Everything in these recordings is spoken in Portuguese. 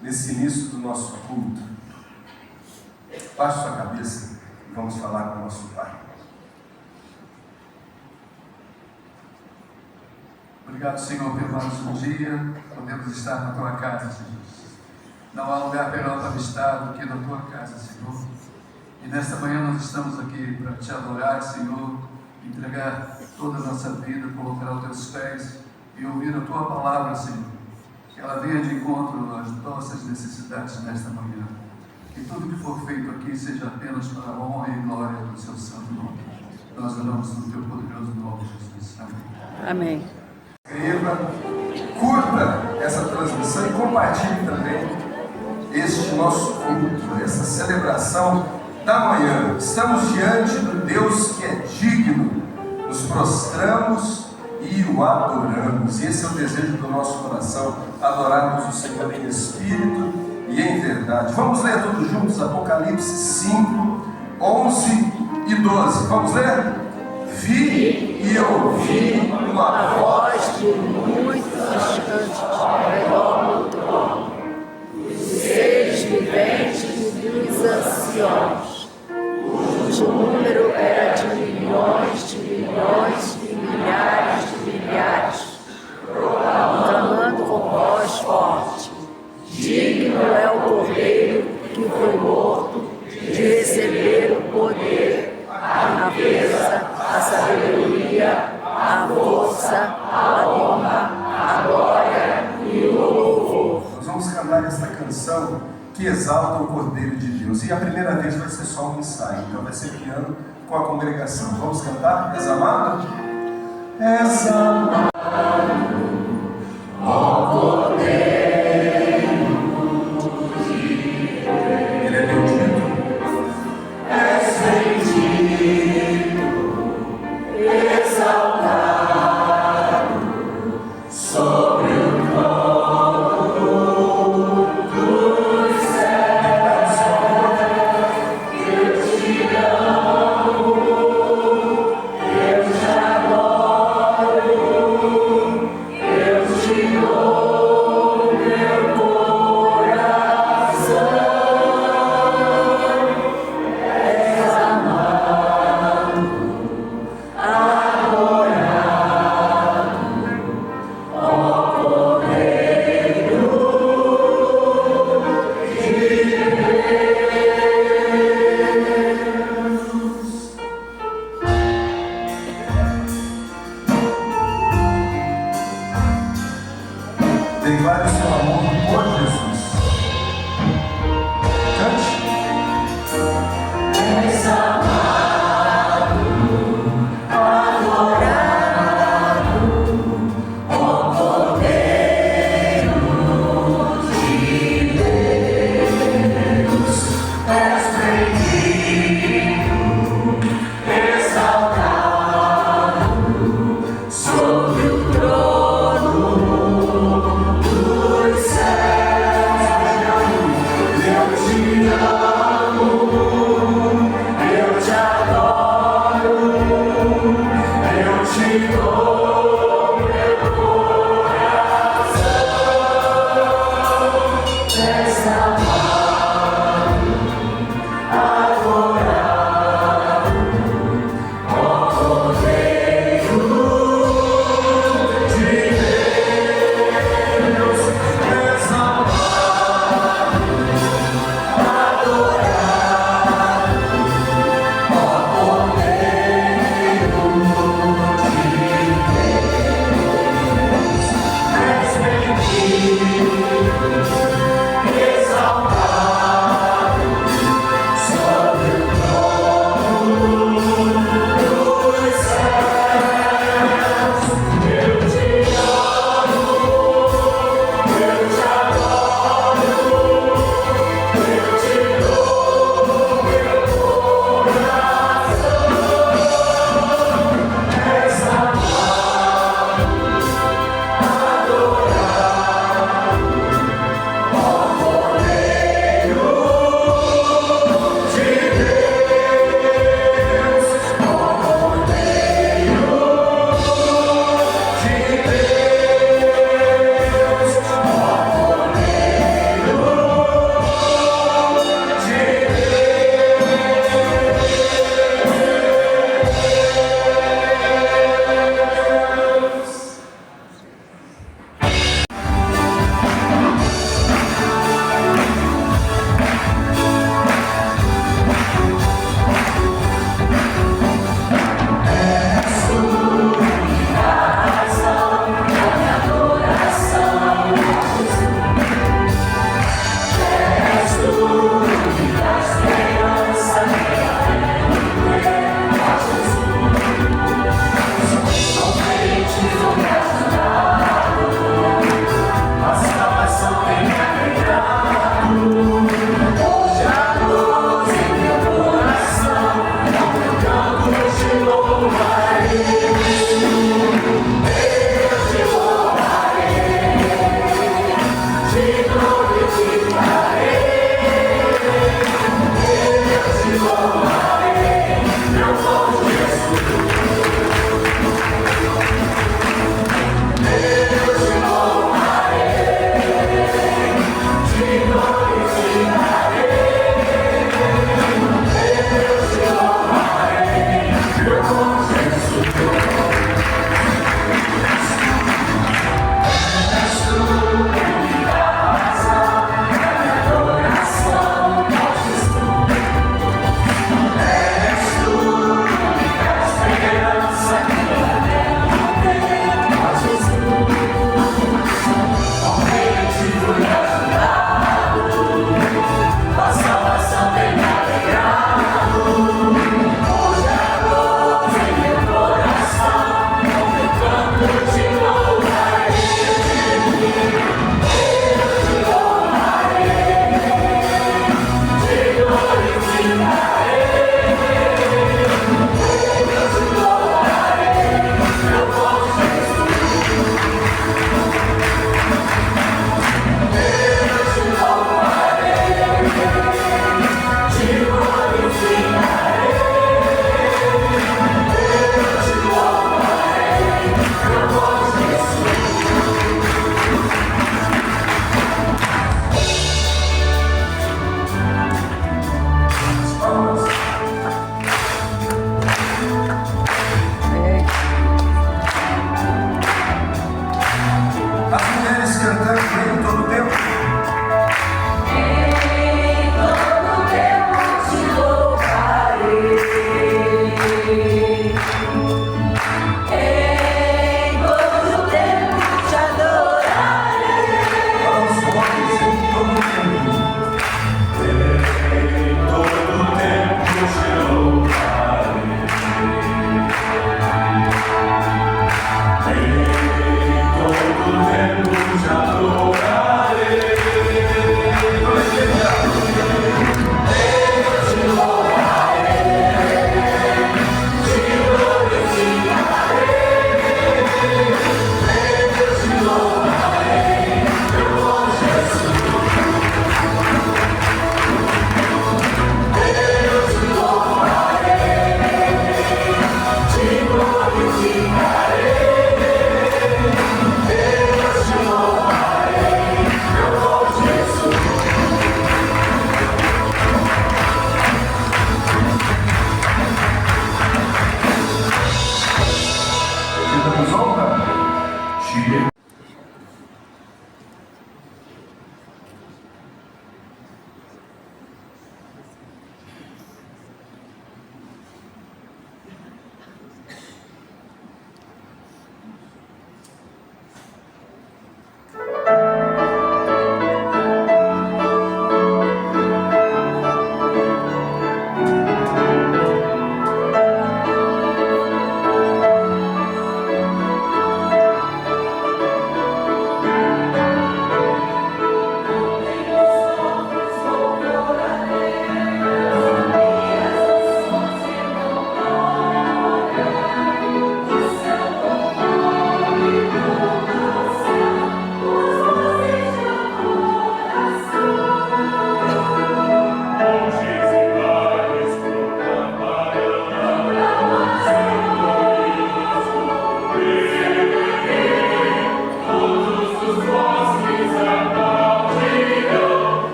Nesse início do nosso culto, baixe sua cabeça e vamos falar com o nosso Pai. Obrigado, Senhor, pelo nosso dia. Podemos estar na Tua casa, Jesus. Não há lugar melhor para estar do que na Tua casa, Senhor. E nesta manhã nós estamos aqui para Te adorar, Senhor, entregar toda a nossa vida, colocar aos Teus pés e ouvir a Tua palavra, Senhor. Que ela venha de encontro às nossas necessidades nesta manhã. Que tudo que for feito aqui seja apenas para a honra e glória do Seu santo nome. Nós oramos no Teu poderoso nome, Jesus. Amém. Amém. Inscreva, curta essa transmissão e compartilhe também este nosso culto, essa celebração da manhã. Estamos diante do Deus que é digno, nos prostramos e o adoramos. E esse é o desejo do nosso coração, adorarmos o Senhor em espírito e em verdade. Vamos ler todos juntos Apocalipse 5, 11 e 12. Vamos ler? Vi e ouvi uma voz de muito distante ao redor do trono, dos seres viventes e dos anciãos, cujo número era de milhões e milhares de milhares, clamando com voz forte: digno é o Cordeiro que foi morto de receber o poder, a riqueza, a sabedoria, a força, a honra, a glória e o louvor. Nós vamos cantar esta canção que exalta o Cordeiro de Deus. E a primeira vez vai ser só um ensaio, então vai ser piano com a congregação. Vamos cantar? És amado? És amado, ó Cordeiro de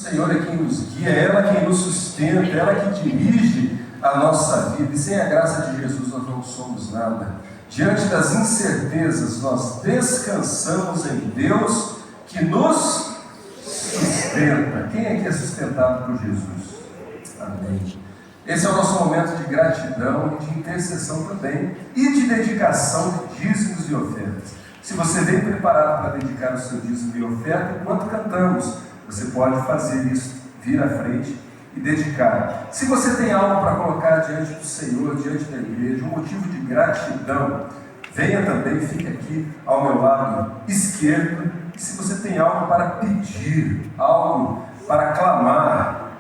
Senhor é quem nos guia, ela é quem nos sustenta, ela é que dirige a nossa vida. E sem a graça de Jesus nós não somos nada. Diante das incertezas, nós descansamos em Deus que nos sustenta. Quem é que é sustentado por Jesus? Amém. Esse é o nosso momento de gratidão e de intercessão também, e de dedicação de dízimos e ofertas. Se você vem preparado para dedicar o seu dízimo e oferta, enquanto cantamos, você pode fazer isso, vir à frente e dedicar. Se você tem algo para colocar diante do Senhor, diante da igreja, um motivo de gratidão, venha também, fique aqui ao meu lado esquerdo. E se você tem algo para pedir, algo para clamar,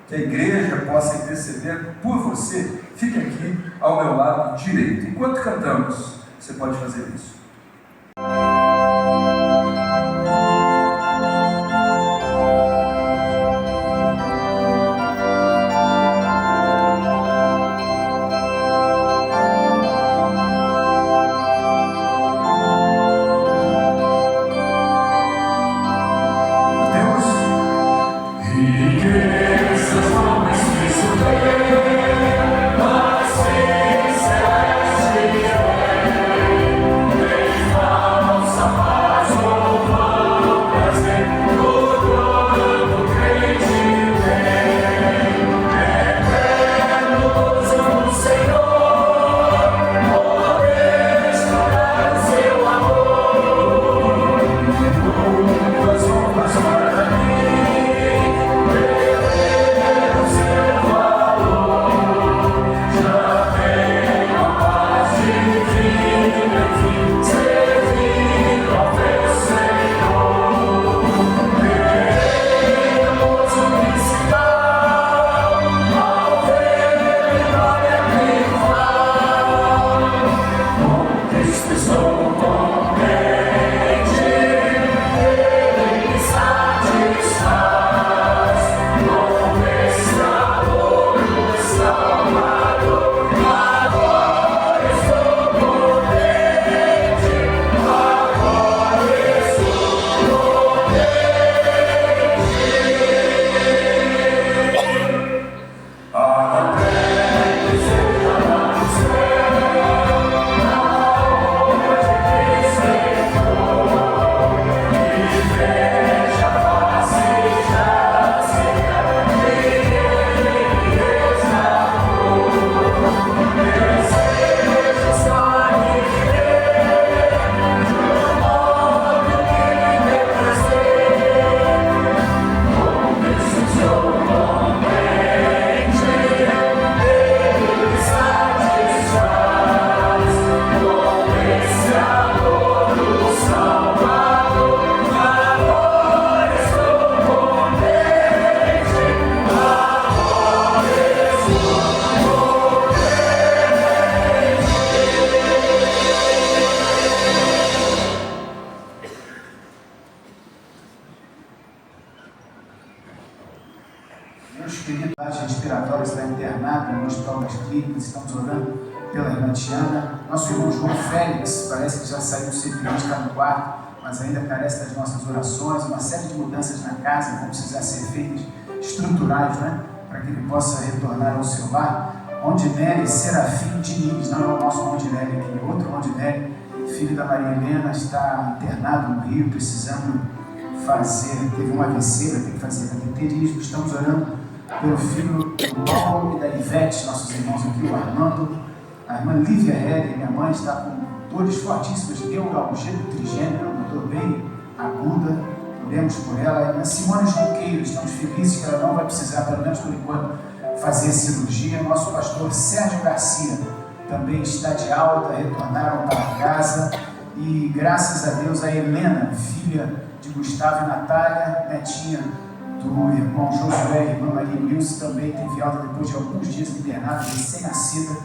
que a igreja possa interceder por você, fique aqui ao meu lado direito. Enquanto cantamos, você pode fazer isso. Respiratória está internado no Hospital das Clínicas. Estamos orando pela irmã Tiana. Nosso irmão João Félix parece que já saiu do CTI, está no quarto, mas ainda carece das nossas orações. Uma série de mudanças na casa vão precisar ser feitas, estruturais, né? Para que ele possa retornar ao seu lar. Rondinelli Serafim Diniz, não é o nosso Rondinelli aqui, outro Rondinelli, filho da Maria Helena, está internado no Rio, precisando teve um AVC, vai ter que fazer cateterismo. Estamos orando pelo filho do Paulo e da Ivete, nossos irmãos aqui, o Armando. A irmã Lívia Heller, minha mãe, está com dores fortíssimas de neuralgia do trigêmeo, uma dor bem aguda. Oremos por ela. A irmã Simone Junqueiro, estamos felizes que ela não vai precisar, pelo menos por enquanto, fazer cirurgia. Nosso pastor Sérgio Garcia também está de alta, retornaram para casa. E graças a Deus, a Helena, filha de Gustavo e Natália, netinha do irmão Josué e irmã Maria Nilce, também teve alta depois de alguns dias internada, recém-nascida.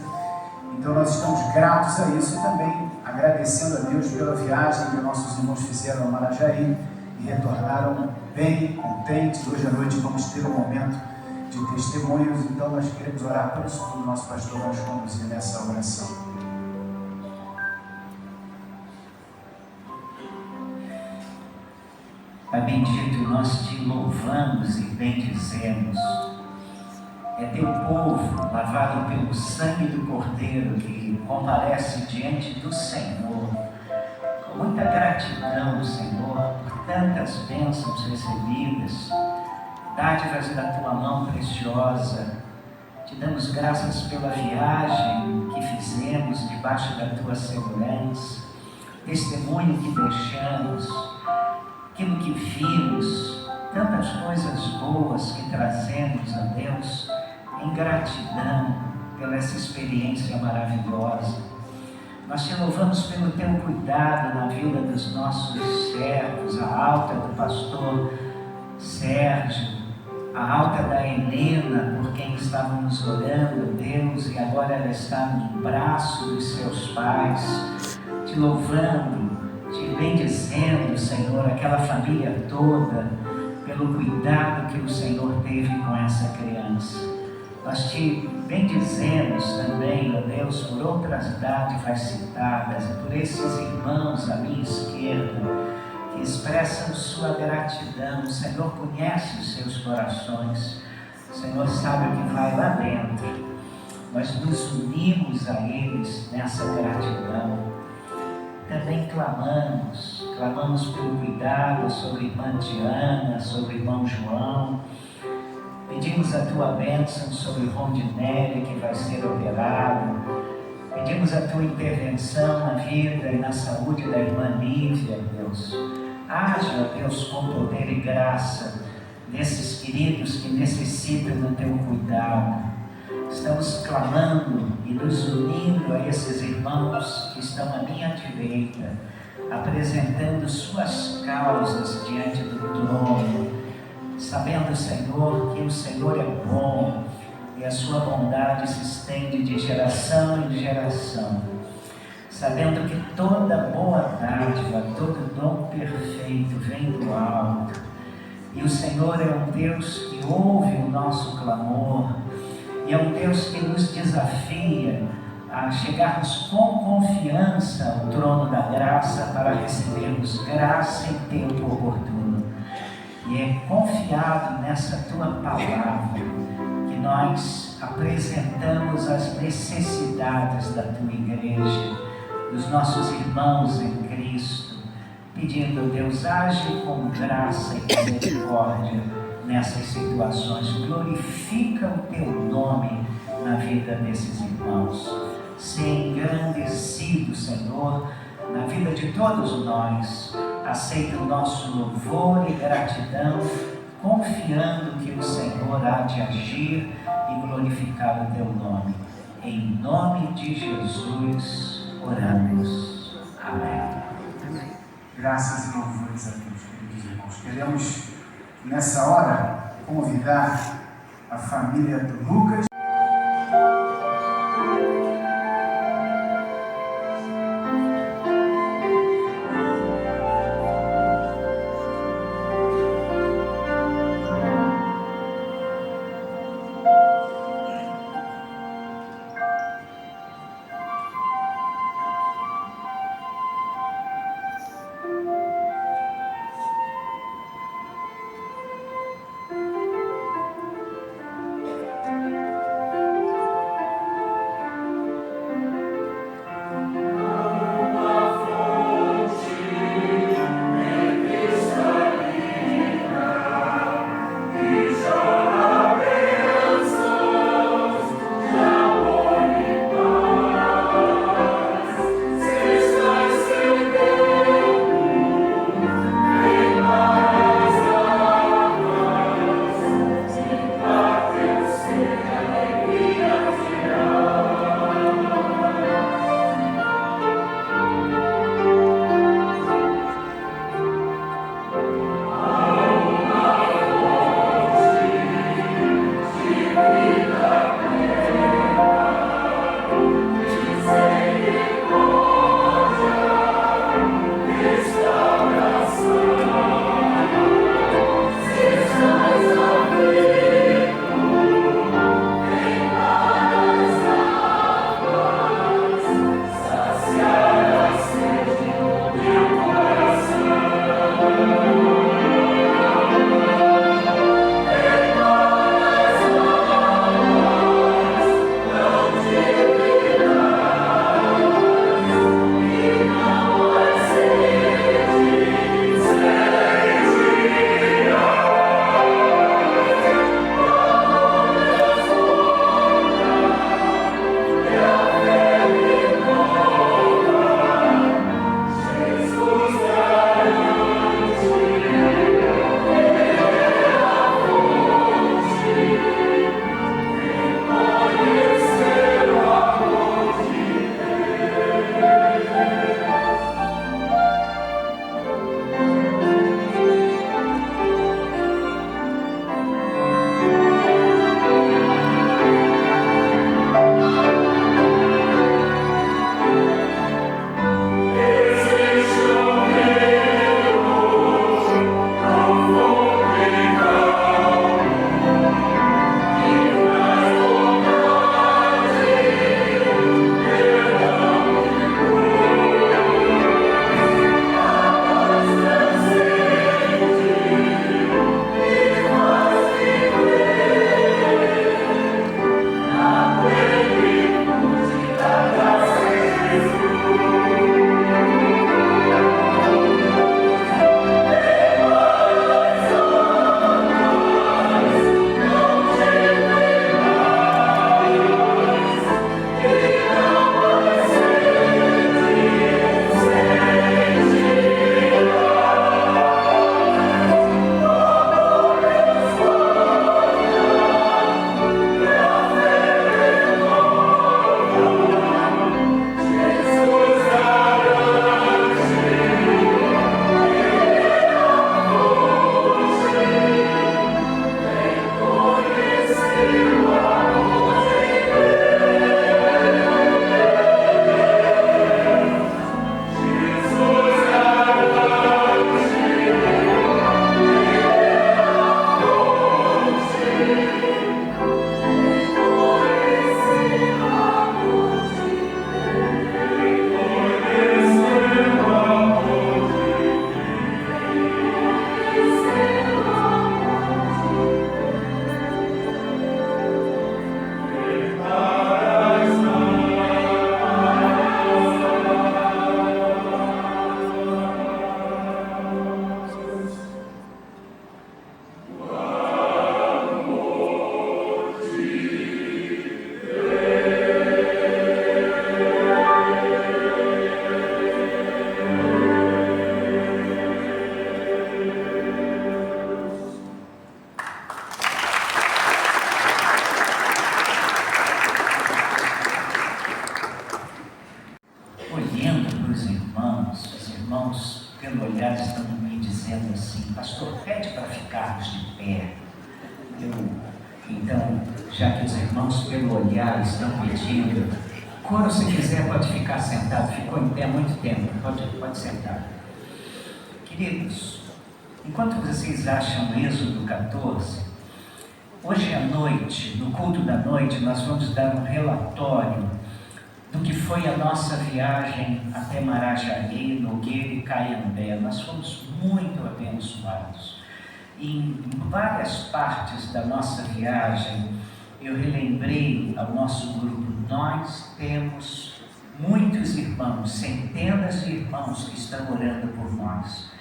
Então nós estamos gratos a isso e também agradecendo a Deus pela viagem que nossos irmãos fizeram a Marajari e retornaram bem, contentes. Hoje à noite vamos ter um momento de testemunhos, então nós queremos orar por isso tudo. Nosso pastor vai nos conduzir nessa oração. Pai bendito, nós te louvamos e bendizemos. É teu povo, lavado pelo sangue do Cordeiro, que comparece diante do Senhor, com muita gratidão, Senhor, por tantas bênçãos recebidas, dádivas da tua mão preciosa. Te damos graças pela viagem que fizemos debaixo da tua segurança, testemunho que deixamos, aquilo que vimos, tantas coisas boas que trazemos a Deus em gratidão pela essa experiência maravilhosa. Nós te louvamos pelo teu cuidado na vida dos nossos servos, a alta do pastor Sérgio, a alta da Helena, por quem estávamos orando, Deus, e agora ela está no braço dos seus pais, te louvando, te bendizendo, Senhor, aquela família toda, pelo cuidado que o Senhor teve com essa criança. Nós te bendizemos também, ó Deus, por outras dádivas citadas e por esses irmãos à minha esquerda que expressam sua gratidão. O Senhor conhece os seus corações, o Senhor sabe o que vai lá dentro. Nós nos unimos a eles nessa gratidão. Também clamamos pelo cuidado sobre a irmã Diana, sobre o irmão João. Pedimos a tua bênção sobre o Rondinelli, que vai ser operado. Pedimos a tua intervenção na vida e na saúde da irmã Lívia, Deus. Haja, Deus, com poder e graça nesses queridos que necessitam do teu cuidado. Estamos clamando e nos unindo a esses irmãos que estão à minha direita, apresentando suas causas diante do trono, sabendo, Senhor, que o Senhor é bom e a sua bondade se estende de geração em geração, sabendo que toda boa dádiva, todo dom perfeito vem do alto, e o Senhor é um Deus que ouve o nosso clamor, e é um Deus que nos desafia a chegarmos com confiança ao trono da graça para recebermos graça em tempo oportuno. E é confiado nessa tua palavra que nós apresentamos as necessidades da tua igreja, dos nossos irmãos em Cristo, pedindo, Deus, age com graça e misericórdia nessas situações. Glorifica o teu nome na vida desses irmãos. Ser engrandecido, Senhor, na vida de todos nós. Aceita o nosso louvor e gratidão, confiando que o Senhor há de agir e glorificar o teu nome. Em nome de Jesus, oramos. Amém. Graças e louvores a Deus, queridos irmãos. Queremos, nessa hora, convidar a família do Lucas. Então, já que os irmãos pelo olhar estão pedindo, quando se quiser pode ficar sentado, ficou em pé há muito tempo, pode sentar. Queridos, enquanto vocês acham Êxodo 14, hoje à noite, no culto da noite, nós vamos dar um relatório do que foi a nossa viagem até Marajaí, Nogueira e Caiambé. Nós fomos muito abençoados. Em várias partes da nossa viagem, eu relembrei ao nosso grupo, nós temos muitos irmãos, centenas de irmãos que estão orando por nós.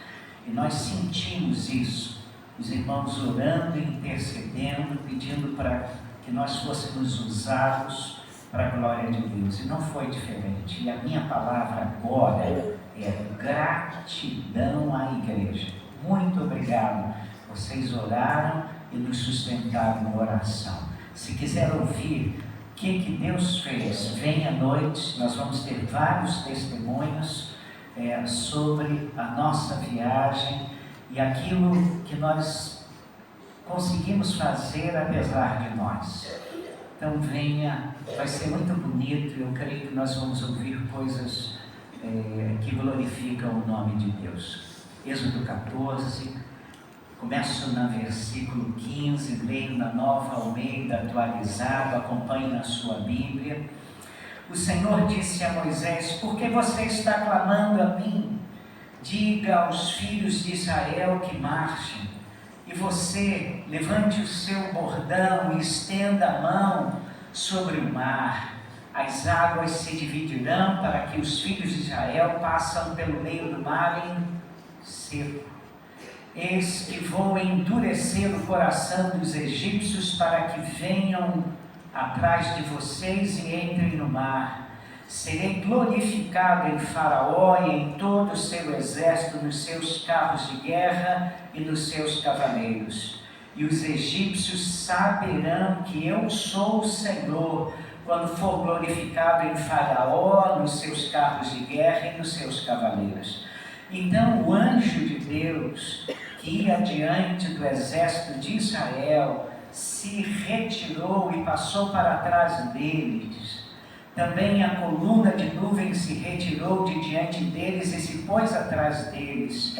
E nós sentimos isso, os irmãos orando, intercedendo, pedindo para que nós fôssemos usados para a glória de Deus. E não foi diferente. E a minha palavra agora é gratidão à igreja. Muito obrigado. Vocês oraram e nos sustentaram na oração. Se quiser ouvir o que Deus fez, vem à noite, nós vamos ter vários testemunhos sobre a nossa viagem e aquilo que nós conseguimos fazer apesar de nós. Então venha, vai ser muito bonito, eu creio que nós vamos ouvir coisas que glorificam o nome de Deus. Êxodo 14, começo no versículo 15, leio na Nova Almeida atualizado, acompanhe na sua Bíblia. O Senhor disse a Moisés: por que você está clamando a mim? Diga aos filhos de Israel que marchem. E você, levante o seu bordão e estenda a mão sobre o mar. As águas se dividirão para que os filhos de Israel passem pelo meio do mar em seco. Eis que vou endurecer o coração dos egípcios para que venham atrás de vocês e entrem no mar. Serei glorificado em Faraó e em todo o seu exército, nos seus carros de guerra e nos seus cavaleiros. E os egípcios saberão que eu sou o Senhor, quando for glorificado em Faraó, nos seus carros de guerra e nos seus cavaleiros. Então o anjo de Deus, que ia diante do exército de Israel, se retirou e passou para trás deles. Também a coluna de nuvem se retirou de diante deles e se pôs atrás deles.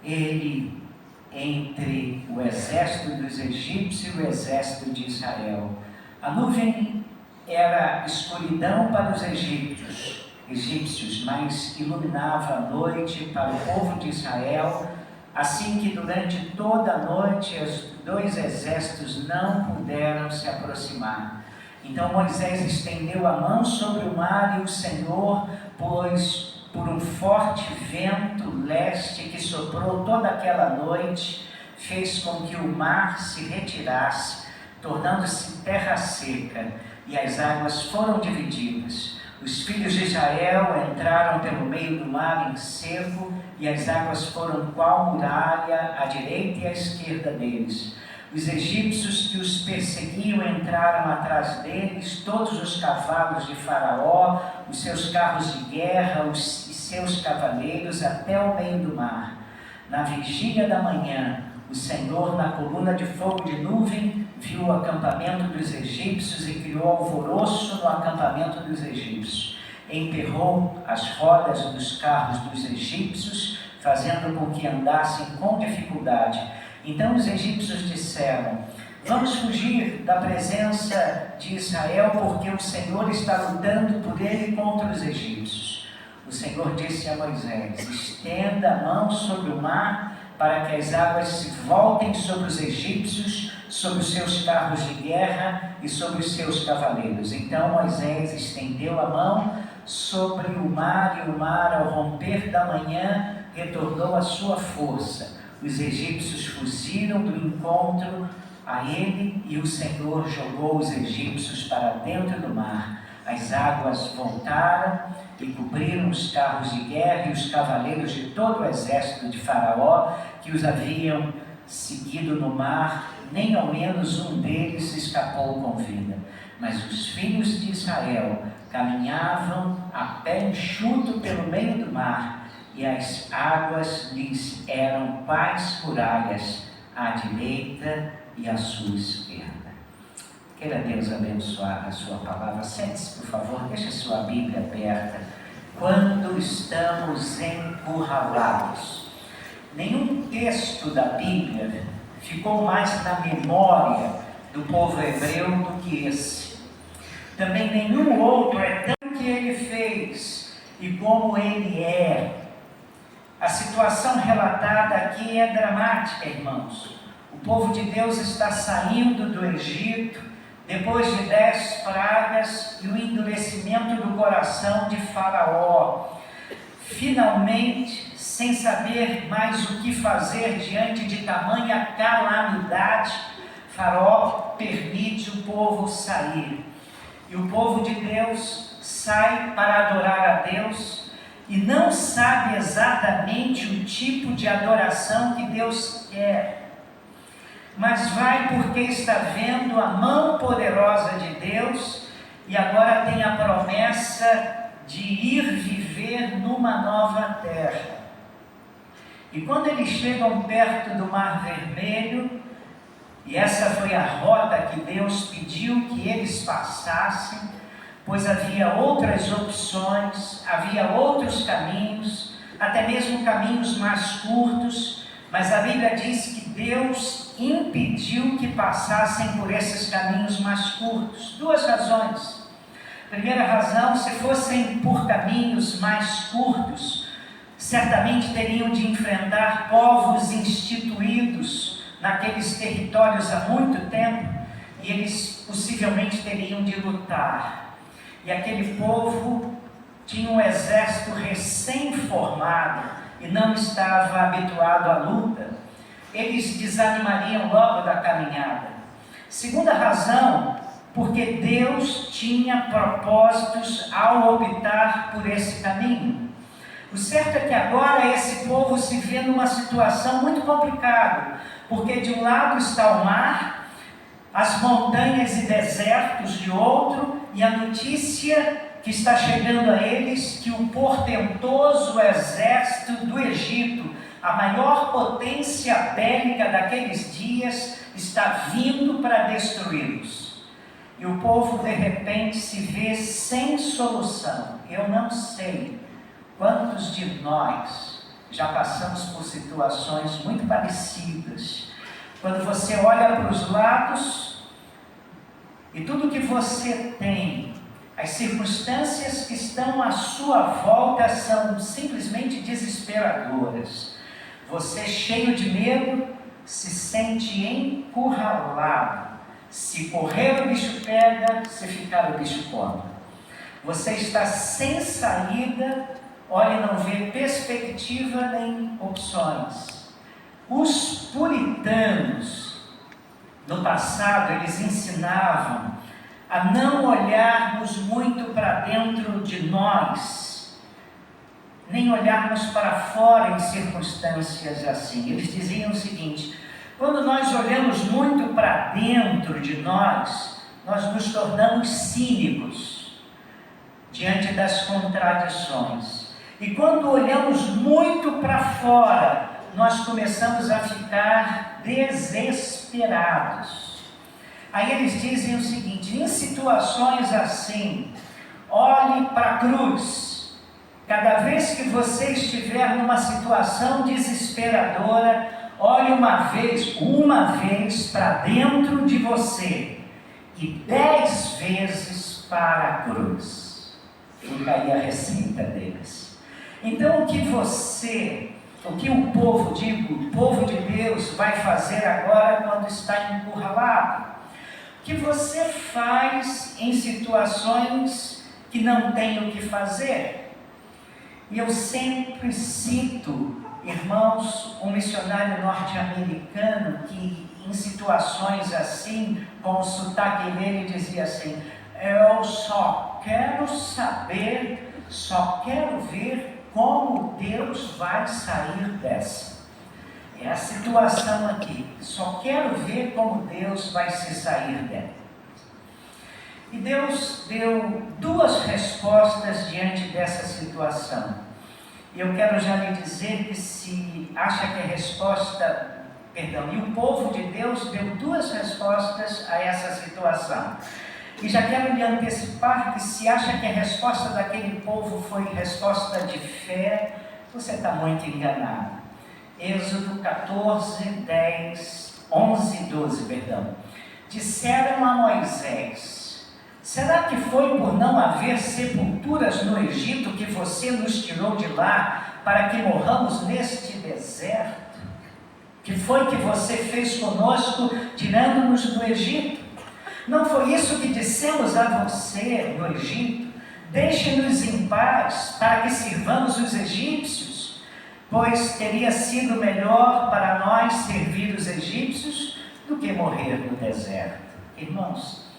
Ele entre o exército dos egípcios e o exército de Israel. A nuvem era escuridão para os egípcios, mas iluminava a noite para o povo de Israel, assim que durante toda a noite os dois exércitos não puderam se aproximar. Então Moisés estendeu a mão sobre o mar e o Senhor, pois por um forte vento leste que soprou toda aquela noite, fez com que o mar se retirasse, tornando-se terra seca, e as águas foram divididas. Os filhos de Israel entraram pelo meio do mar em seco, e as águas foram qual muralha à direita e à esquerda deles. Os egípcios que os perseguiam entraram atrás deles, todos os cavalos de Faraó, os seus carros de guerra e seus cavaleiros, até o meio do mar. Na vigília da manhã, O Senhor, na coluna de fogo de nuvem, viu o acampamento dos egípcios e criou alvoroço no acampamento dos egípcios. Emperrou as rodas dos carros dos egípcios, fazendo com que andassem com dificuldade. Então os egípcios disseram: vamos fugir da presença de Israel, porque o Senhor está lutando por ele contra os egípcios. O Senhor disse a Moisés: estenda a mão sobre o mar, para que as águas se voltem sobre os egípcios, sobre os seus carros de guerra e sobre os seus cavaleiros. Então Moisés estendeu a mão sobre o mar, e o mar, ao romper da manhã, retornou à sua força. Os egípcios fugiram do encontro a ele, e o Senhor jogou os egípcios para dentro do mar. As águas voltaram e cobriram os carros de guerra e os cavaleiros de todo o exército de Faraó, que os haviam seguido no mar. Nem ao menos um deles escapou com vida. Mas os filhos de Israel caminhavam a pé enxuto pelo meio do mar, e as águas lhes eram quais muralhas à direita e à sua esquerda. Queira Deus abençoar a sua palavra. Sente-se, por favor, deixe a sua Bíblia aberta. Quando estamos encurralados. Nenhum texto da Bíblia ficou mais na memória do povo hebreu do que esse. Também nenhum outro é tão que ele fez e como ele é. A situação relatada aqui é dramática, irmãos. O povo de Deus está saindo do Egito depois de 10 pragas e o endurecimento do coração de Faraó. Finalmente, sem saber mais o que fazer diante de tamanha calamidade, Faraó permite o povo sair. E o povo de Deus sai para adorar a Deus e não sabe exatamente o tipo de adoração que Deus quer. Mas vai porque está vendo a mão poderosa de Deus e agora tem a promessa de ir viver numa nova terra. E quando eles chegam perto do Mar Vermelho, e essa foi a rota que Deus pediu que eles passassem, pois havia outras opções, havia outros caminhos, até mesmo caminhos mais curtos, mas a Bíblia diz que Deus impediu que passassem por esses caminhos mais curtos. 2 razões. Primeira razão, se fossem por caminhos mais curtos, certamente teriam de enfrentar povos instituídos naqueles territórios há muito tempo, e eles possivelmente teriam de lutar. E aquele povo tinha um exército recém-formado e não estava habituado à luta. Eles desanimariam logo da caminhada. Segunda razão, porque Deus tinha propósitos ao optar por esse caminho. O certo é que agora esse povo se vê numa situação muito complicada, porque de um lado está o mar, as montanhas e desertos de outro, e a notícia que está chegando a eles que o portentoso exército do Egito, a maior potência bélica daqueles dias, está vindo para destruí-los. E o povo de repente se vê sem solução. Eu não sei quantos de nós já passamos por situações muito parecidas. Quando você olha para os lados e tudo que você tem, as circunstâncias que estão à sua volta são simplesmente desesperadoras. Você, cheio de medo, se sente encurralado. Se correr o bicho pega, se ficar o bicho come. Você está sem saída, olha e não vê perspectiva nem opções. Os puritanos, no passado, eles ensinavam a não olharmos muito para dentro de nós, nem olharmos para fora em circunstâncias assim. Eles diziam o seguinte: quando nós olhamos muito para dentro de nós, nós nos tornamos cínicos diante das contradições. E quando olhamos muito para fora, nós começamos a ficar desesperados. Aí eles dizem o seguinte: em situações assim, olhe para a cruz. Cada vez que você estiver numa situação desesperadora, olhe uma vez para dentro de você e 10 vezes para a cruz. Fica aí a receita deles. Então o que o povo de Deus vai fazer agora quando está encurralado? O que você faz em situações que não tem o que fazer? E eu sempre cito, irmãos, um missionário norte-americano que em situações assim, com o sotaque dele, dizia assim: eu só quero ver como Deus vai sair dessa. É a situação aqui. Só quero ver como Deus vai se sair dela. E Deus deu 2 respostas diante dessa situação. E eu quero já lhe dizer que se acha que a resposta... Perdão, e o povo de Deus deu 2 respostas a essa situação. E já quero lhe antecipar que se acha que a resposta daquele povo foi resposta de fé, você está muito enganado. Êxodo 11, 12, perdão. Disseram a Moisés: será que foi por não haver sepulturas no Egito que você nos tirou de lá para que morramos neste deserto? Que foi que você fez conosco tirando-nos do Egito? Não foi isso que dissemos a você no Egito? Deixe-nos em paz para que sirvamos os egípcios, pois teria sido melhor para nós servir os egípcios do que morrer no deserto. Irmãos,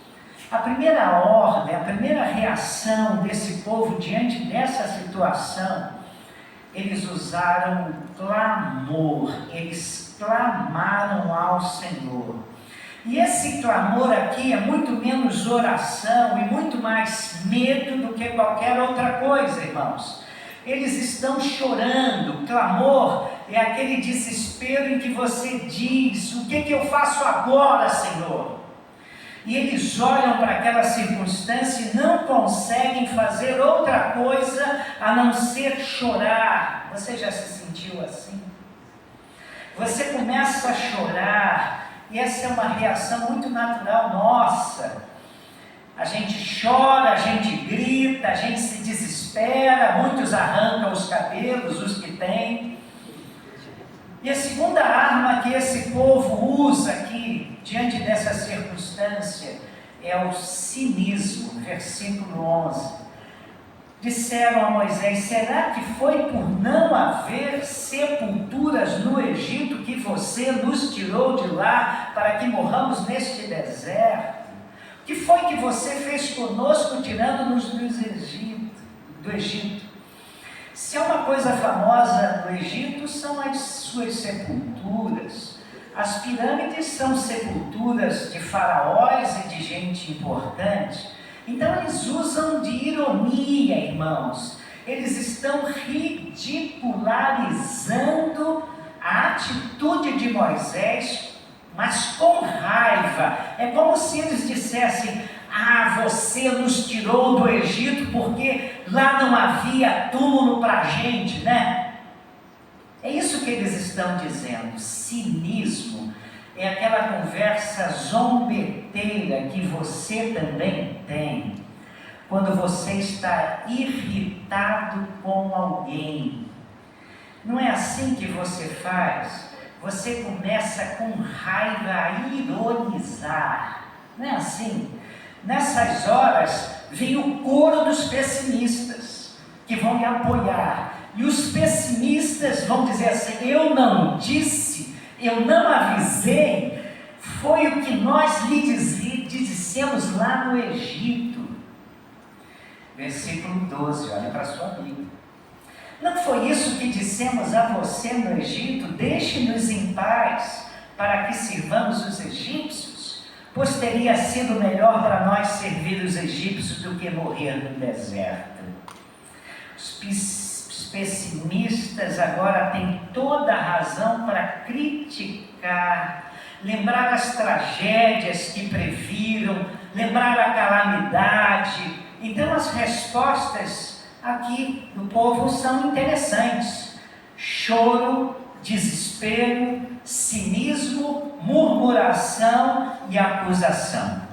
a primeira ordem, a primeira reação desse povo diante dessa situação, eles usaram clamor, eles clamaram ao Senhor. E esse clamor aqui é muito menos oração e muito mais medo do que qualquer outra coisa, irmãos. Eles estão chorando. Clamor é aquele desespero em que você diz: o que eu faço agora, Senhor? E eles olham para aquela circunstância e não conseguem fazer outra coisa a não ser chorar. Você já se sentiu assim? Você começa a chorar, e essa é uma reação muito natural nossa. A gente chora, a gente grita, a gente se desespera, muitos arrancam os cabelos, os que têm. E a segunda arma que esse povo usa aqui, diante dessa circunstância, é o cinismo. Versículo 11. Disseram a Moisés: será que foi por não haver sepulturas no Egito que você nos tirou de lá para que morramos neste deserto? O que foi que você fez conosco tirando-nos do Egito? Se é uma coisa famosa no Egito, são as suas sepulturas. As pirâmides são sepulturas de faraós e de gente importante. Então eles usam de ironia, irmãos. Eles estão ridicularizando a atitude de Moisés, mas com raiva. É como se eles dissessem: você nos tirou do Egito porque lá não havia túmulo para a gente, né? É isso que eles estão dizendo. Cinismo é aquela conversa zombeteira que você também tem quando você está irritado com alguém. Não é assim que você faz? Você começa com raiva a ironizar. Não é assim? Nessas horas vem o coro dos pessimistas que vão lhe apoiar. E os pessimistas vão dizer assim: eu não disse, eu não avisei, foi o que nós lhe dissemos lá no Egito. Versículo 12, olha para a sua Bíblia. Não foi isso que dissemos a você no Egito? Deixe-nos em paz para que sirvamos os egípcios, pois teria sido melhor para nós servir os egípcios do que morrer no deserto. Os pessimistas agora têm toda a razão para criticar criticar, lembrar as tragédias que previram, lembrar a calamidade. Então as respostas aqui do povo são interessantes: choro, desespero, cinismo, murmuração e acusação.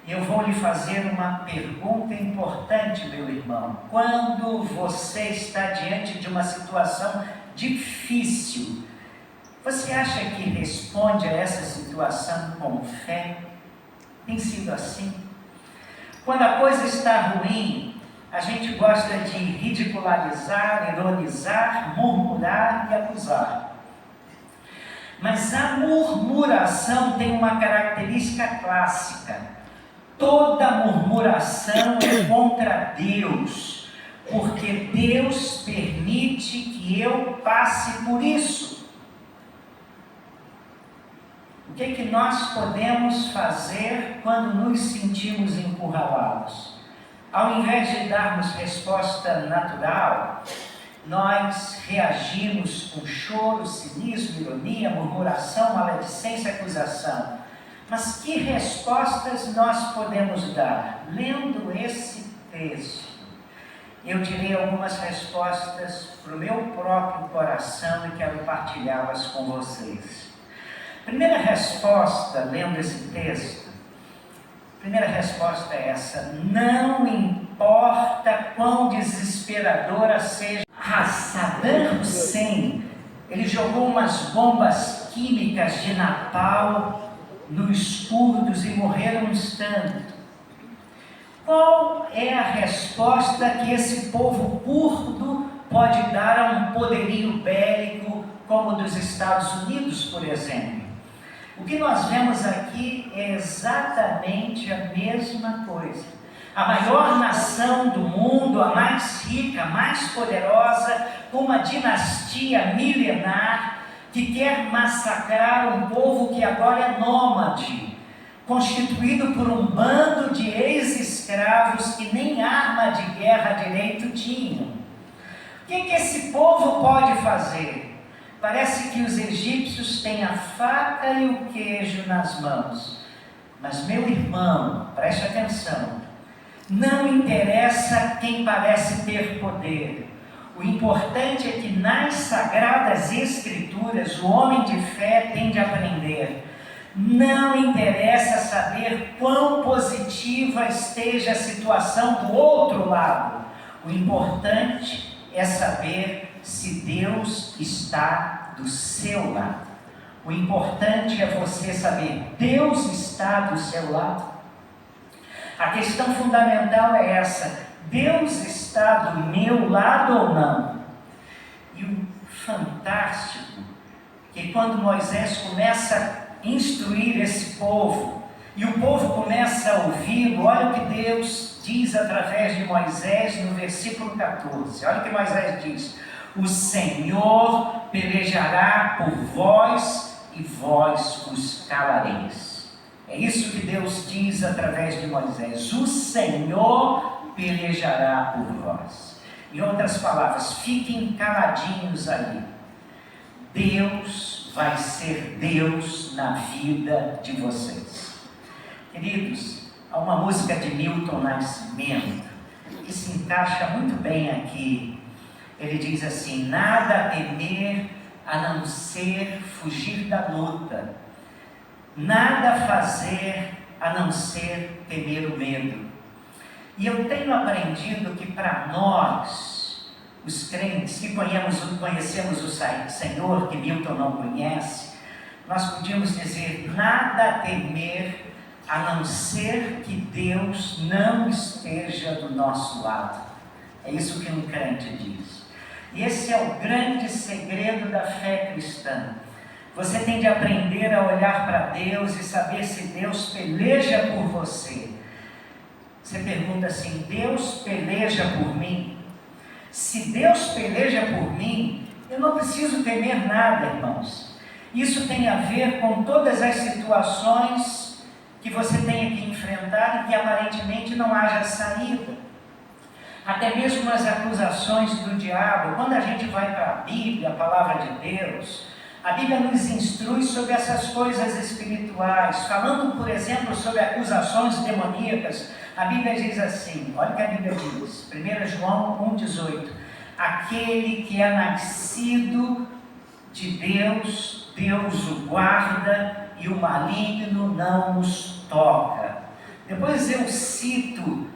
Eu vou lhe fazer uma pergunta importante, meu irmão. Quando você está diante de uma situação difícil, você acha que responde a essa situação com fé? Tem sido assim? Quando a coisa está ruim, a gente gosta de ridicularizar, ironizar, murmurar e acusar. Mas a murmuração tem uma característica clássica. Toda murmuração é contra Deus, porque Deus permite que eu passe por isso. O que é que nós podemos fazer quando nos sentimos encurralados? Ao invés de darmos resposta natural, nós reagimos com choro, cinismo, ironia, murmuração, maledicência, acusação. Mas que respostas nós podemos dar? Lendo esse texto, eu direi algumas respostas para o meu próprio coração e quero partilhá-las com vocês. Primeira resposta, lendo esse texto, primeira resposta é essa: não importa quão desesperadora seja. Saddam Hussein, ele jogou umas bombas químicas de napalm nos curdos e morreram uns tanto. Qual é a resposta que esse povo curdo pode dar a um poderio bélico como o dos Estados Unidos, por exemplo? O que nós vemos aqui é exatamente a mesma coisa. A maior nação do mundo, a mais rica, a mais poderosa, com uma dinastia milenar, que quer massacrar um povo que agora é nômade, constituído por um bando de ex-escravos que nem arma de guerra direito tinham. O que esse povo pode fazer? Parece que os egípcios têm a faca e o queijo nas mãos. Mas, meu irmão, preste atenção, não interessa quem parece ter poder. O importante é que nas Sagradas Escrituras o homem de fé tem de aprender. Não interessa saber quão positiva esteja a situação do outro lado. O importante é saber se Deus está do seu lado. O importante é você saber: Deus está do seu lado. A questão fundamental é essa: Deus está do meu lado ou não? E o fantástico é que quando Moisés começa a instruir esse povo, e o povo começa a ouvi-lo, olha o que Deus diz através de Moisés no versículo 14. Olha o que Moisés diz: o Senhor pelejará por vós e vós os calareis. É isso que Deus diz através de Moisés: o Senhor pelejará por vós. Em outras palavras, fiquem caladinhos aí. Deus vai ser Deus na vida de vocês. Queridos, há uma música de Milton Nascimento que se encaixa muito bem aqui. Ele diz assim: nada a temer a não ser fugir da luta, nada a fazer a não ser temer o medo. E eu tenho aprendido que para nós, os crentes que conhecemos o Senhor, que Milton não conhece, nós podíamos dizer: nada a temer a não ser que Deus não esteja do nosso lado. É isso que um crente diz. E esse é o grande segredo da fé cristã. Você tem de aprender a olhar para Deus e saber se Deus peleja por você. Você pergunta assim: Deus peleja por mim? Se Deus peleja por mim, eu não preciso temer nada, irmãos. Isso tem a ver com todas as situações que você tenha que enfrentar e que aparentemente não haja saída. Até mesmo as acusações do diabo. Quando a gente vai para a Bíblia, a palavra de Deus, A Bíblia nos instrui sobre essas coisas espirituais, falando, por exemplo, sobre acusações demoníacas. A Bíblia diz assim, olha o que a Bíblia diz, 1 João 1,18: aquele que é nascido de Deus, Deus o guarda e o maligno não os toca. Depois eu cito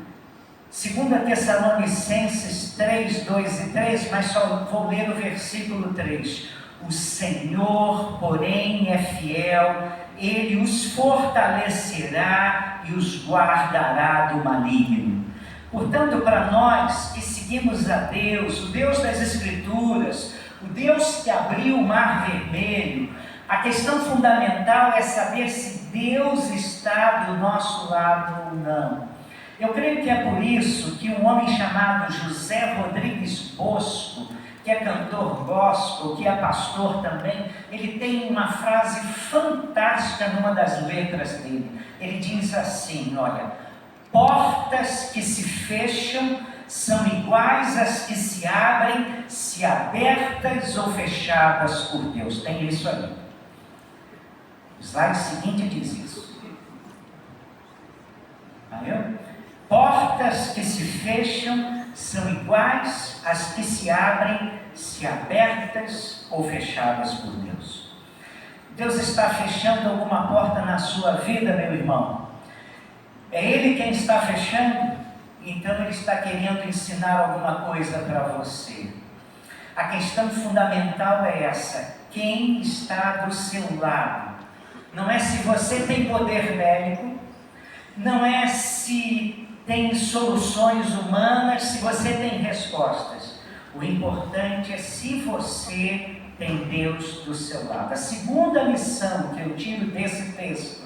2 Tessalonicenses 3, 2 e 3, mas só vou ler o versículo 3. O Senhor, porém, é fiel, Ele os fortalecerá e os guardará do maligno. Portanto, para nós que seguimos a Deus, o Deus das Escrituras, o Deus que abriu o Mar Vermelho, a questão fundamental é saber se Deus está do nosso lado ou não. Eu creio que é por isso que um homem chamado José Rodrigues Bosco, que é cantor gospel, que é pastor também, ele tem uma frase fantástica numa das letras dele. Ele diz assim, olha: portas que se fecham são iguais às que se abrem, se abertas ou fechadas por Deus. Tem isso ali. O slide seguinte diz isso. Valeu? Portas que se fecham são iguais às que se abrem, se abertas ou fechadas por Deus. Deus está fechando alguma porta na sua vida, meu irmão? É Ele quem está fechando? Então Ele está querendo ensinar alguma coisa para você. A questão fundamental é essa: quem está do seu lado? Não é se você tem poder bélico, não é se tem soluções humanas, se você tem respostas. O importante é se você tem Deus do seu lado. A segunda lição que eu tiro desse texto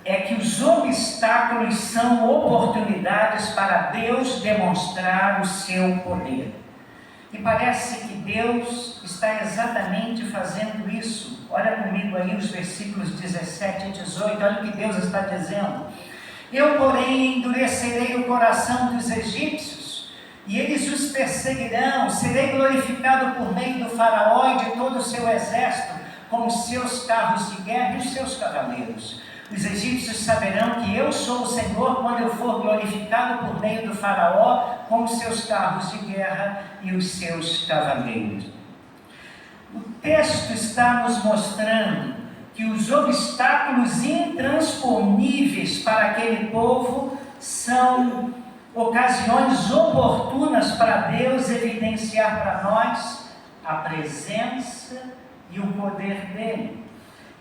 é que os obstáculos são oportunidades para Deus demonstrar o seu poder. E parece que Deus está exatamente fazendo isso. Olha comigo aí os versículos 17 e 18, olha o que Deus está dizendo. Eu, porém, endurecerei o coração dos egípcios, e eles os perseguirão. Serei glorificado por meio do faraó e de todo o seu exército, com os seus carros de guerra e os seus cavaleiros. Os egípcios saberão que eu sou o Senhor quando eu for glorificado por meio do faraó, com os seus carros de guerra e os seus cavaleiros. O texto está nos mostrando que os obstáculos intransponíveis para aquele povo são ocasiões oportunas para Deus evidenciar para nós a presença e o poder dele,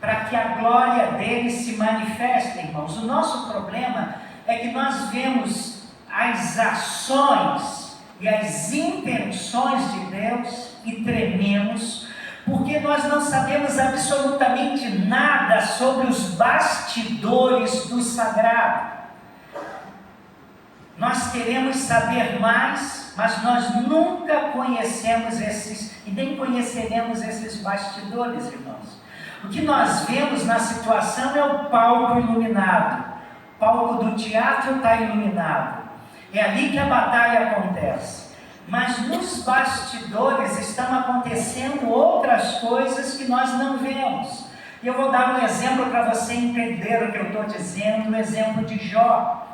para que a glória dele se manifeste, irmãos. O nosso problema é que nós vemos as ações e as intenções de Deus e trememos, porque nós não sabemos absolutamente nada sobre os bastidores do sagrado. Nós queremos saber mais, mas nós nunca conhecemos e nem conheceremos esses bastidores, irmãos. O que nós vemos na situação é o palco iluminado. O palco do teatro está iluminado. É ali que a batalha acontece. Mas nos bastidores estão acontecendo outras coisas que nós não vemos. E eu vou dar um exemplo para você entender o que eu estou dizendo, o exemplo de Jó.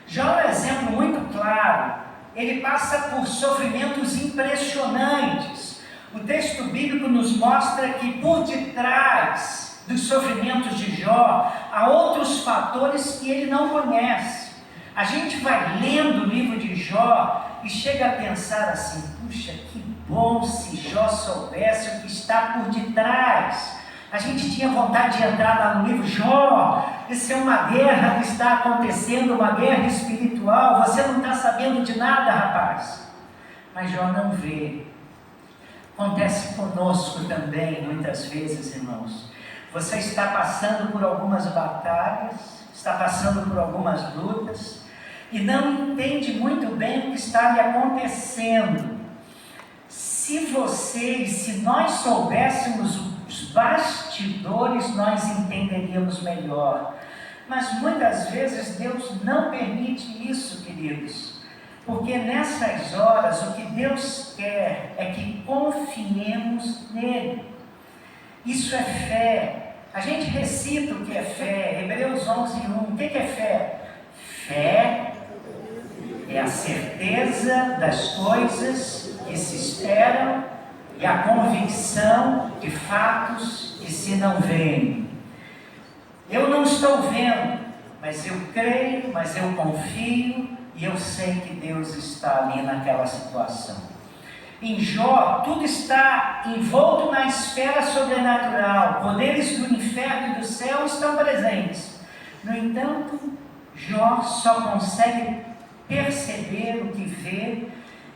Jó é um exemplo muito claro. Ele passa por sofrimentos impressionantes. O texto bíblico nos mostra que por detrás dos sofrimentos de Jó há outros fatores que ele não conhece. A gente vai lendo o livro de Jó e chega a pensar assim: puxa, que bom se Jó soubesse o que está por detrás. A gente tinha vontade de entrar lá no livro: Jó, isso é uma guerra que está acontecendo, uma guerra espiritual, você não está sabendo de nada, rapaz. Mas Jó não vê. Acontece conosco também, muitas vezes, irmãos. Você está passando por algumas batalhas, está passando por algumas lutas, e não entende muito bem o que está lhe acontecendo. Se nós soubéssemos os bastidores, nós entenderíamos melhor. Mas muitas vezes Deus não permite isso, queridos, porque nessas horas o que Deus quer é que confiemos nele. Isso é fé. A gente recita o que é fé. Hebreus 11:1. O que é fé? Fé é a certeza das coisas que se esperam e a convicção de fatos que se não veem. Eu não estou vendo, mas eu creio, mas eu confio e eu sei que Deus está ali naquela situação. Em Jó, tudo está envolto na esfera sobrenatural. Poderes do inferno e do céu estão presentes. No entanto, Jó só consegue perceber o que vê.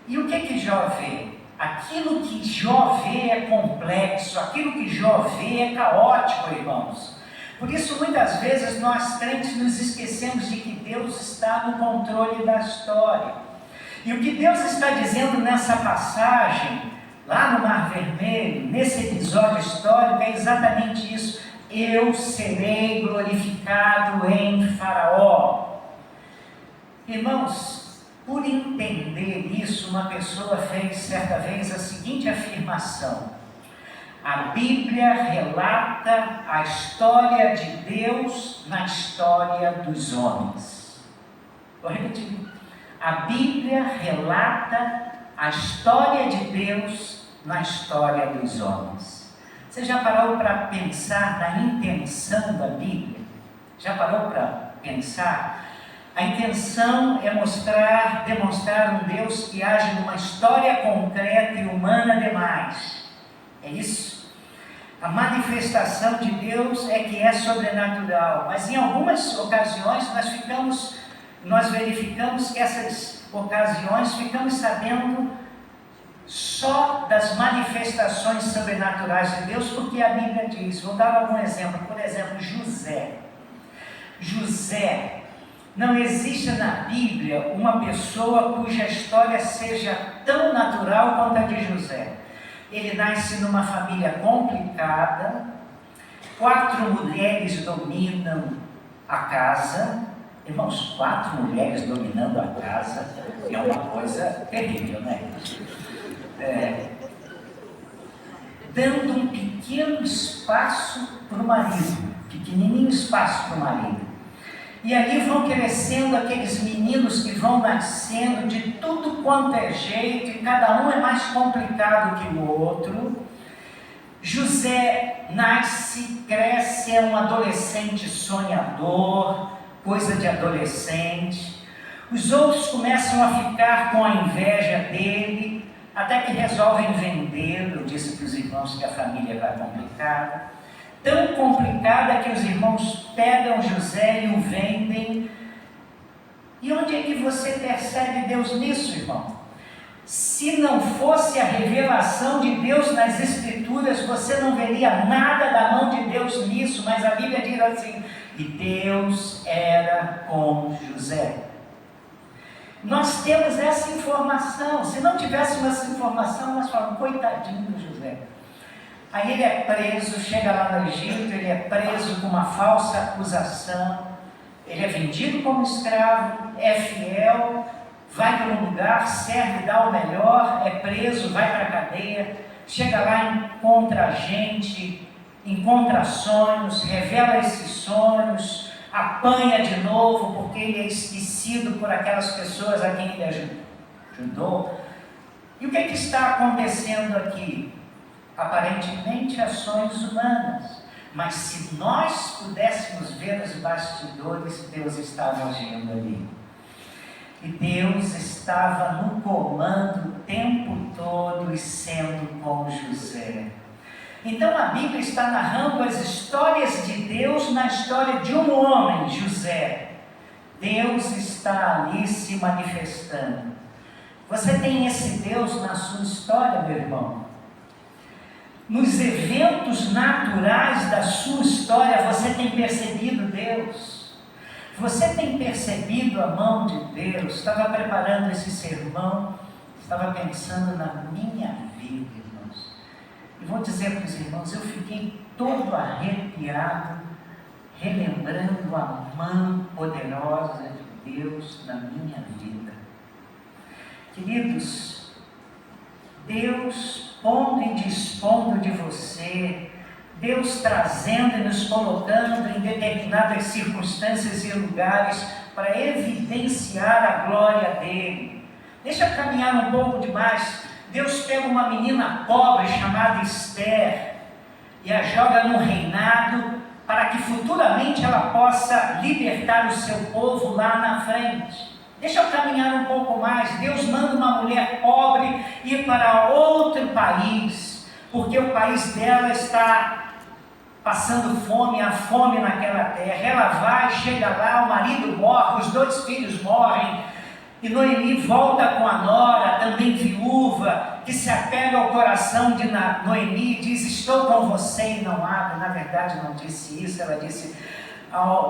E o que Jó vê? Aquilo que Jó vê é complexo, aquilo que Jó vê é caótico, irmãos. Por isso, muitas vezes, nós crentes nos esquecemos de que Deus está no controle da história. E o que Deus está dizendo nessa passagem, lá no Mar Vermelho, nesse episódio histórico, é exatamente isso. Eu serei glorificado em Faraó. Irmãos, por entender isso, uma pessoa fez certa vez a seguinte afirmação: a Bíblia relata a história de Deus na história dos homens. Vou repetir. A Bíblia relata a história de Deus na história dos homens. Você já parou para pensar na intenção da Bíblia? Já parou para pensar? A intenção é demonstrar um Deus que age numa história concreta e humana demais. É isso. A manifestação de Deus é que é sobrenatural, mas em algumas ocasiões nós verificamos que essas ocasiões ficamos sabendo só das manifestações sobrenaturais de Deus, porque a Bíblia diz. Vou dar algum exemplo. Por exemplo, José. Não existe na Bíblia uma pessoa cuja história seja tão natural quanto a de José. Ele nasce numa família complicada, 4 mulheres dominam a casa. Irmãos, 4 mulheres dominando a casa é uma coisa terrível, né? Dando um pequeno espaço para o marido, pequenininho espaço para o marido. E ali vão crescendo aqueles meninos que vão nascendo de tudo quanto é jeito, e cada um é mais complicado que o outro. José nasce, cresce, é um adolescente sonhador, coisa de adolescente. Os outros começam a ficar com a inveja dele, até que resolvem vendê-lo. Eu disse para os irmãos que a família vai complicada. Tão complicada que os irmãos pegam José e o vendem. E onde é que você percebe Deus nisso, irmão? Se não fosse a revelação de Deus nas Escrituras, você não veria nada da mão de Deus nisso, mas a Bíblia diz assim: e Deus era com José. Nós temos essa informação. Se não tivéssemos essa informação, nós falamos, coitadinho do José. Aí ele é preso, chega lá no Egito, ele é preso com uma falsa acusação, ele é vendido como escravo, é fiel, vai para um lugar, serve, dá o melhor, é preso, vai para a cadeia, chega lá, encontra gente, encontra sonhos, revela esses sonhos, apanha de novo porque ele é esquecido por aquelas pessoas a quem ele ajudou. E o que está acontecendo aqui? Aparentemente ações humanas, mas se nós pudéssemos ver os bastidores, Deus estava agindo ali. E Deus estava no comando o tempo todo e sendo com José. Então a Bíblia está narrando as histórias de Deus na história de um homem, José. Deus está ali se manifestando. Você tem esse Deus na sua história, meu irmão? Nos eventos naturais da sua história, você tem percebido Deus? Você tem percebido a mão de Deus? Estava preparando esse sermão, estava pensando na minha vida, irmãos. E vou dizer para os irmãos, eu fiquei todo arrepiado, relembrando a mão poderosa de Deus na minha vida. Queridos, Deus pondo e dispondo de você, Deus trazendo e nos colocando em determinadas circunstâncias e lugares para evidenciar a glória dele. Deixa eu caminhar um pouco demais. Deus pega uma menina pobre chamada Esther e a joga no reinado para que futuramente ela possa libertar o seu povo lá na frente. Deixa eu caminhar um pouco mais. Deus manda uma mulher pobre ir para outro país, porque o país dela está passando fome, a fome naquela terra. Ela vai, chega lá, o marido morre, os 2 filhos morrem, e Noemi volta com a nora, também viúva, que se apega ao coração de Noemi e diz: estou com você e não abre. Na verdade não disse isso, ela disse: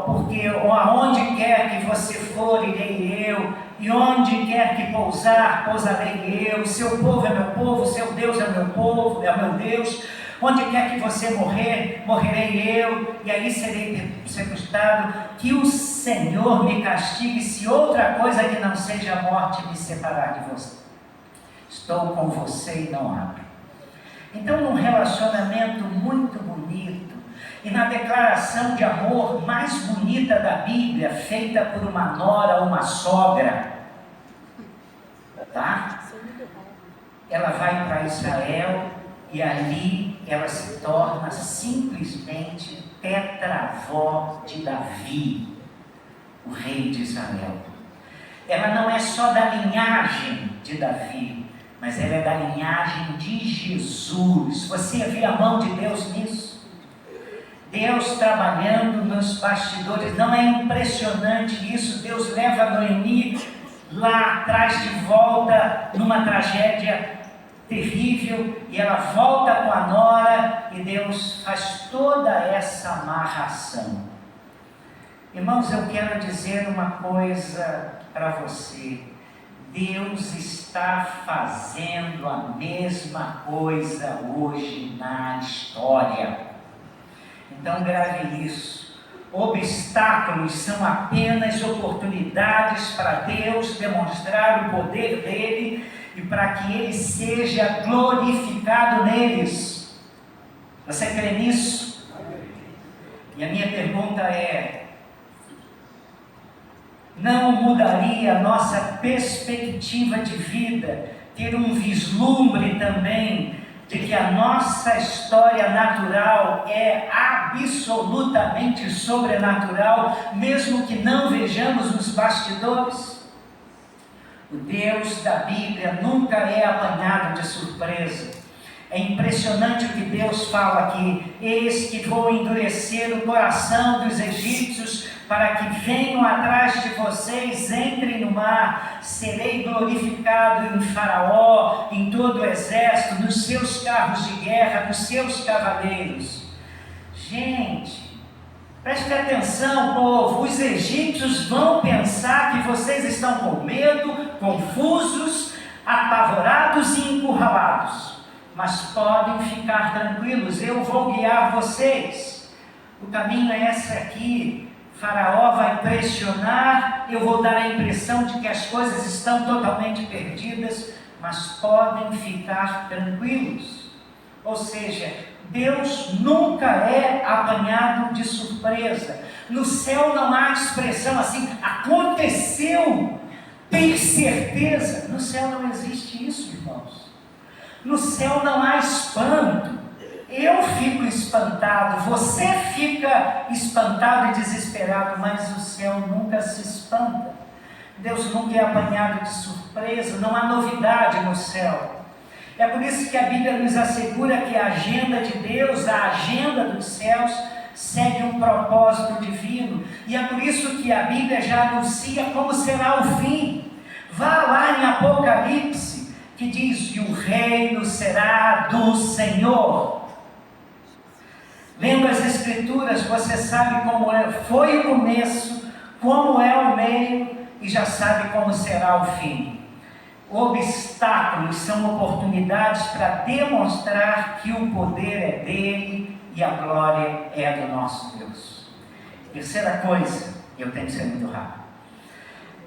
porque aonde quer que você for, irei eu, e onde quer que pousar, pousarei eu. Seu povo é meu povo, seu Deus é meu povo, é meu Deus. Onde quer que você morrer, morrerei eu, e aí serei sepultado. Que o Senhor me castigue se outra coisa que não seja a morte me separar de você. Estou com você e não abro. Então, num relacionamento muito bonito, e na declaração de amor mais bonita da Bíblia, feita por uma nora ou uma sogra, tá? Ela vai para Israel e ali ela se torna simplesmente tetravó de Davi, o rei de Israel. Ela não é só da linhagem de Davi, mas ela é da linhagem de Jesus. Você vê a mão de Deus nisso? Deus trabalhando nos bastidores. Não é impressionante isso? Deus leva Noemi lá atrás de volta numa tragédia terrível, e ela volta com a nora, e Deus faz toda essa amarração. Irmãos, eu quero dizer uma coisa para você: Deus está fazendo a mesma coisa hoje na história. Então grave isso. Obstáculos são apenas oportunidades para Deus demonstrar o poder dele e para que ele seja glorificado neles. Você crê nisso? E a minha pergunta é: não mudaria a nossa perspectiva de vida ter um vislumbre também de que a nossa história natural é absolutamente sobrenatural, mesmo que não vejamos os bastidores? O Deus da Bíblia nunca é apanhado de surpresa. É impressionante o que Deus fala aqui: eis que vou endurecer o coração dos egípcios para que venham atrás de vocês, entrem no mar, serei glorificado em Faraó, em todo o exército, nos seus carros de guerra, nos seus cavaleiros. Gente, preste atenção, povo, os egípcios vão pensar que vocês estão com medo, confusos, apavorados e encurralados. Mas podem ficar tranquilos, eu vou guiar vocês. O caminho é esse aqui. Faraó vai pressionar, eu vou dar a impressão de que as coisas estão totalmente perdidas, mas podem ficar tranquilos. Ou seja, Deus nunca é apanhado de surpresa. No céu não há expressão assim: aconteceu, tem certeza. No céu não existe isso, irmãos. No céu não há espanto. Eu fico espantado, você fica espantado e desesperado, mas o céu nunca se espanta. Deus nunca é apanhado de surpresa, não há novidade no céu. É por isso que a Bíblia nos assegura que a agenda de Deus, a agenda dos céus, segue um propósito divino. E é por isso que a Bíblia já anuncia como será o fim. Vá lá em Apocalipse, que diz que o reino será do Senhor. Lendo as Escrituras, você sabe como foi o começo, como é o meio e já sabe como será o fim. Obstáculos são oportunidades para demonstrar que o poder é dele e a glória é do nosso Deus. Terceira coisa, eu tenho que ser muito rápido.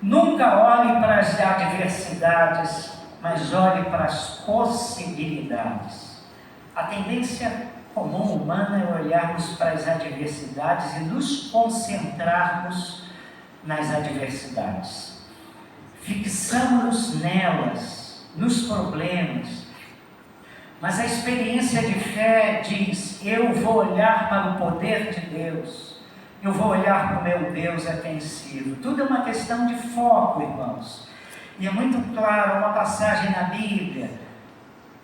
Nunca olhe para as adversidades, mas olhe para as possibilidades. A tendência comum humana é olharmos para as adversidades e nos concentrarmos nas adversidades. Fixamos-nos nelas, nos problemas. Mas a experiência de fé diz: eu vou olhar para o poder de Deus, eu vou olhar para o meu Deus a quem sirvo. Tudo é uma questão de foco, irmãos. E é muito claro, uma passagem na Bíblia,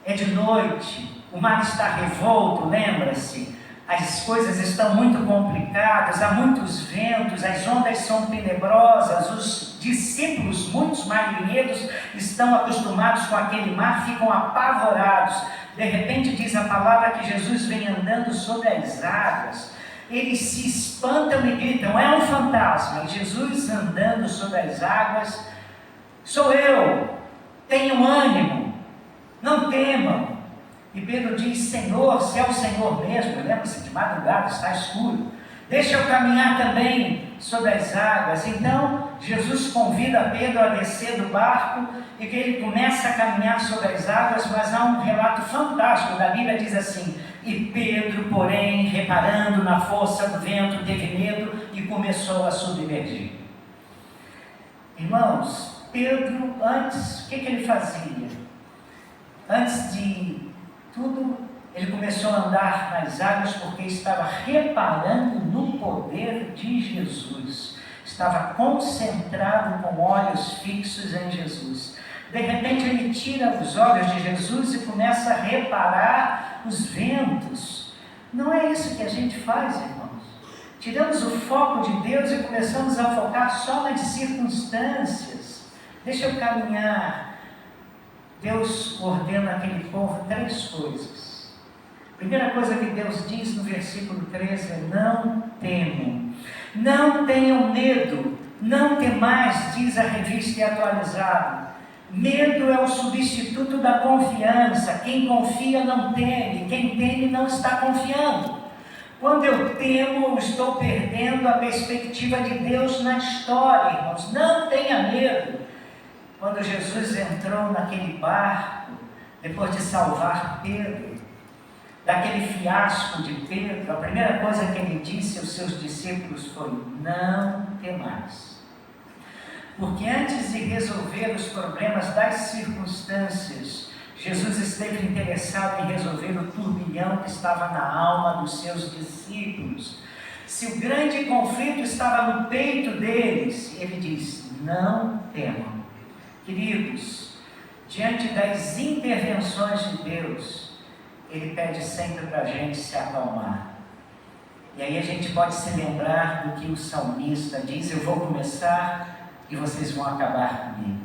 é de noite, o mar está revolto, lembra-se? As coisas estão muito complicadas, há muitos ventos, as ondas são tenebrosas, os discípulos, muitos marinheiros, estão acostumados com aquele mar, ficam apavorados. De repente diz a palavra que Jesus vem andando sobre as águas. Eles se espantam e gritam: é um fantasma. E Jesus andando sobre as águas: sou eu, tenham ânimo, não temam. E Pedro diz: Senhor, se é o Senhor mesmo, lembra-se, de madrugada, está escuro, deixa eu caminhar também sobre as águas. Então Jesus convida Pedro a descer do barco e que ele começa a caminhar sobre as águas, mas há um relato fantástico da Bíblia, diz assim: e Pedro, porém, reparando na força do vento, teve medo e começou a submergir. Irmãos, Pedro, antes, o que ele fazia? Antes de tudo, ele começou a andar nas águas porque estava reparando no poder de Jesus. Estava concentrado com olhos fixos em Jesus. De repente ele tira os olhos de Jesus e começa a reparar os ventos. Não é isso que a gente faz, irmãos. Tiramos o foco de Deus e começamos a focar só nas circunstâncias. Deixa eu caminhar. Deus ordena àquele povo 3 coisas. A primeira coisa que Deus diz no versículo 13 é: não temam, não tenham medo, não temais, diz a Revista Atualizada. Medo é o substituto da confiança. Quem confia não teme, quem teme não está confiando. Quando eu temo, eu estou perdendo a perspectiva de Deus na história, irmãos. Não tenha medo. Quando Jesus entrou naquele barco, depois de salvar Pedro, daquele fiasco de Pedro, a primeira coisa que ele disse aos seus discípulos foi: não temais. Porque antes de resolver os problemas das circunstâncias, Jesus esteve interessado em resolver o turbilhão que estava na alma dos seus discípulos. Se o grande conflito estava no peito deles, ele disse: não temam. Queridos, diante das intervenções de Deus, Ele pede sempre para a gente se acalmar. E aí a gente pode se lembrar do que o salmista diz: eu vou começar e vocês vão acabar comigo.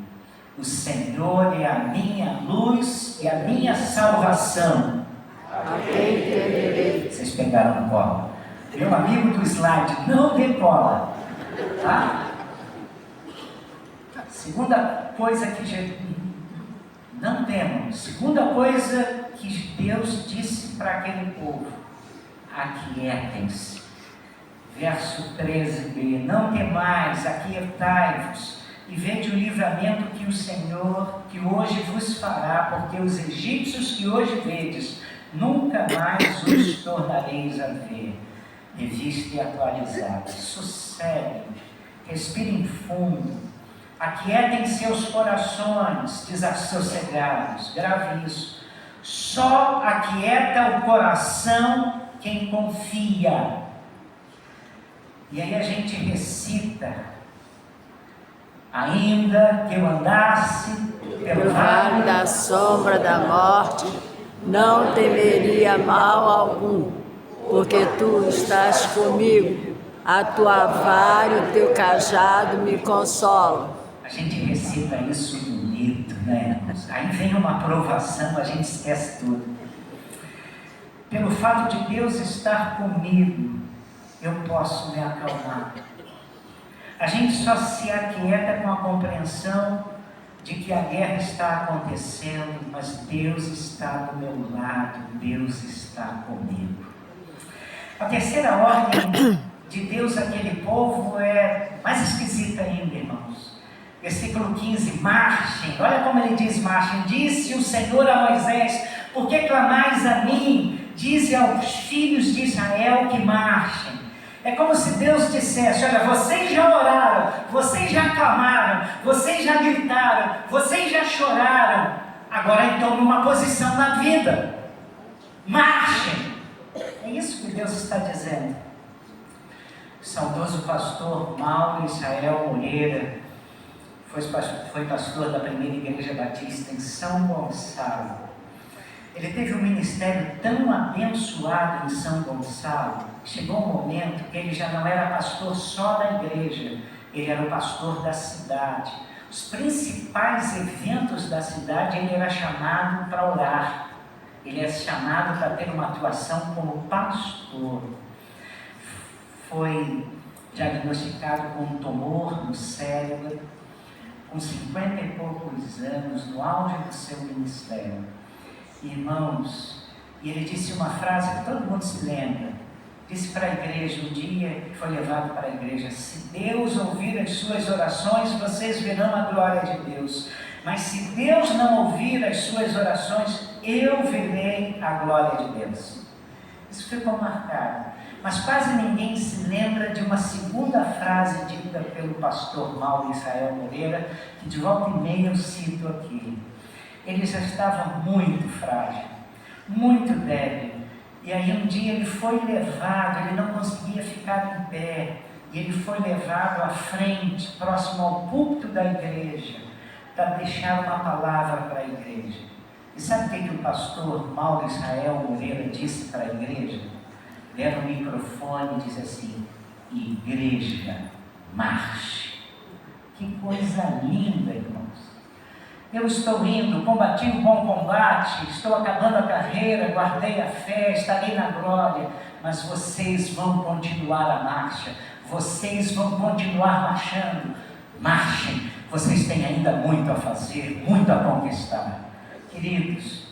O Senhor é a minha luz e a minha salvação. A quem temerei? Vocês pegaram no colo. Meu amigo do slide, não decola, tá? Segunda coisa que não temam. Segunda coisa que Deus disse para aquele povo: aquietem-se. Verso 13b: não temais, aquietai-vos, e vede o livramento que o Senhor, que hoje vos fará, porque os egípcios que hoje vedes, nunca mais os tornareis a ver. Revista e atualizada. Sosseguem, respirem fundo, aquietem seus corações desassossegados. Grave isso. Só aquieta o coração quem confia. E aí a gente recita: ainda que eu andasse Pelo vale da sombra da morte, não temeria mal algum, porque tu estás comigo, a tua vara e o teu cajado me consolam. A gente recita isso bonito, né, irmãos? Aí vem uma provação, a gente esquece tudo. Pelo fato de Deus estar comigo, eu posso me acalmar. A gente só se aquieta com a compreensão de que a guerra está acontecendo, mas Deus está do meu lado, Deus está comigo. A terceira ordem de Deus àquele povo é mais esquisita ainda, irmãos. Versículo 15: marchem. Olha como ele diz: marchem. Disse o Senhor a Moisés: por que clamais a mim? dize aos filhos de Israel que marchem. É como se Deus dissesse: olha, vocês já oraram, vocês já clamaram, vocês já gritaram, vocês já choraram, agora então numa posição na vida, marchem. É isso que Deus está dizendo. O saudoso pastor Mauro Israel Moreira foi pastor da primeira igreja batista em São Gonçalo. Ele teve um ministério tão abençoado em São Gonçalo, chegou um momento que ele já não era pastor só da igreja, ele era o pastor da cidade. Os principais eventos da cidade ele era chamado para orar, ele era chamado para ter uma atuação como pastor. Foi diagnosticado com um tumor no cérebro, com 50 e poucos anos, no auge do seu ministério. Irmãos, e ele disse uma frase que todo mundo se lembra, disse para a igreja um dia, que foi levado para a igreja: se Deus ouvir as suas orações, vocês verão a glória de Deus, mas se Deus não ouvir as suas orações, eu verei a glória de Deus. Isso ficou marcado, mas quase ninguém se lembra de uma segunda frase dita pelo pastor Mauro Israel Moreira, que de volta e meia eu cito aqui. Ele já estava muito frágil, muito débil. E aí um dia ele foi levado, ele não conseguia ficar em pé, e ele foi levado à frente, próximo ao púlpito da igreja, para deixar uma palavra para a igreja. E sabe o que o pastor Mauro Israel Moreira disse para a igreja? Deram o microfone e disse assim: igreja, marche. Que coisa linda, irmãos. Eu estou indo, combati o bom combate, estou acabando a carreira, guardei a fé, estarei na glória, mas vocês vão continuar a marcha, vocês vão continuar marchando. Marchem, vocês têm ainda muito a fazer, muito a conquistar. Queridos,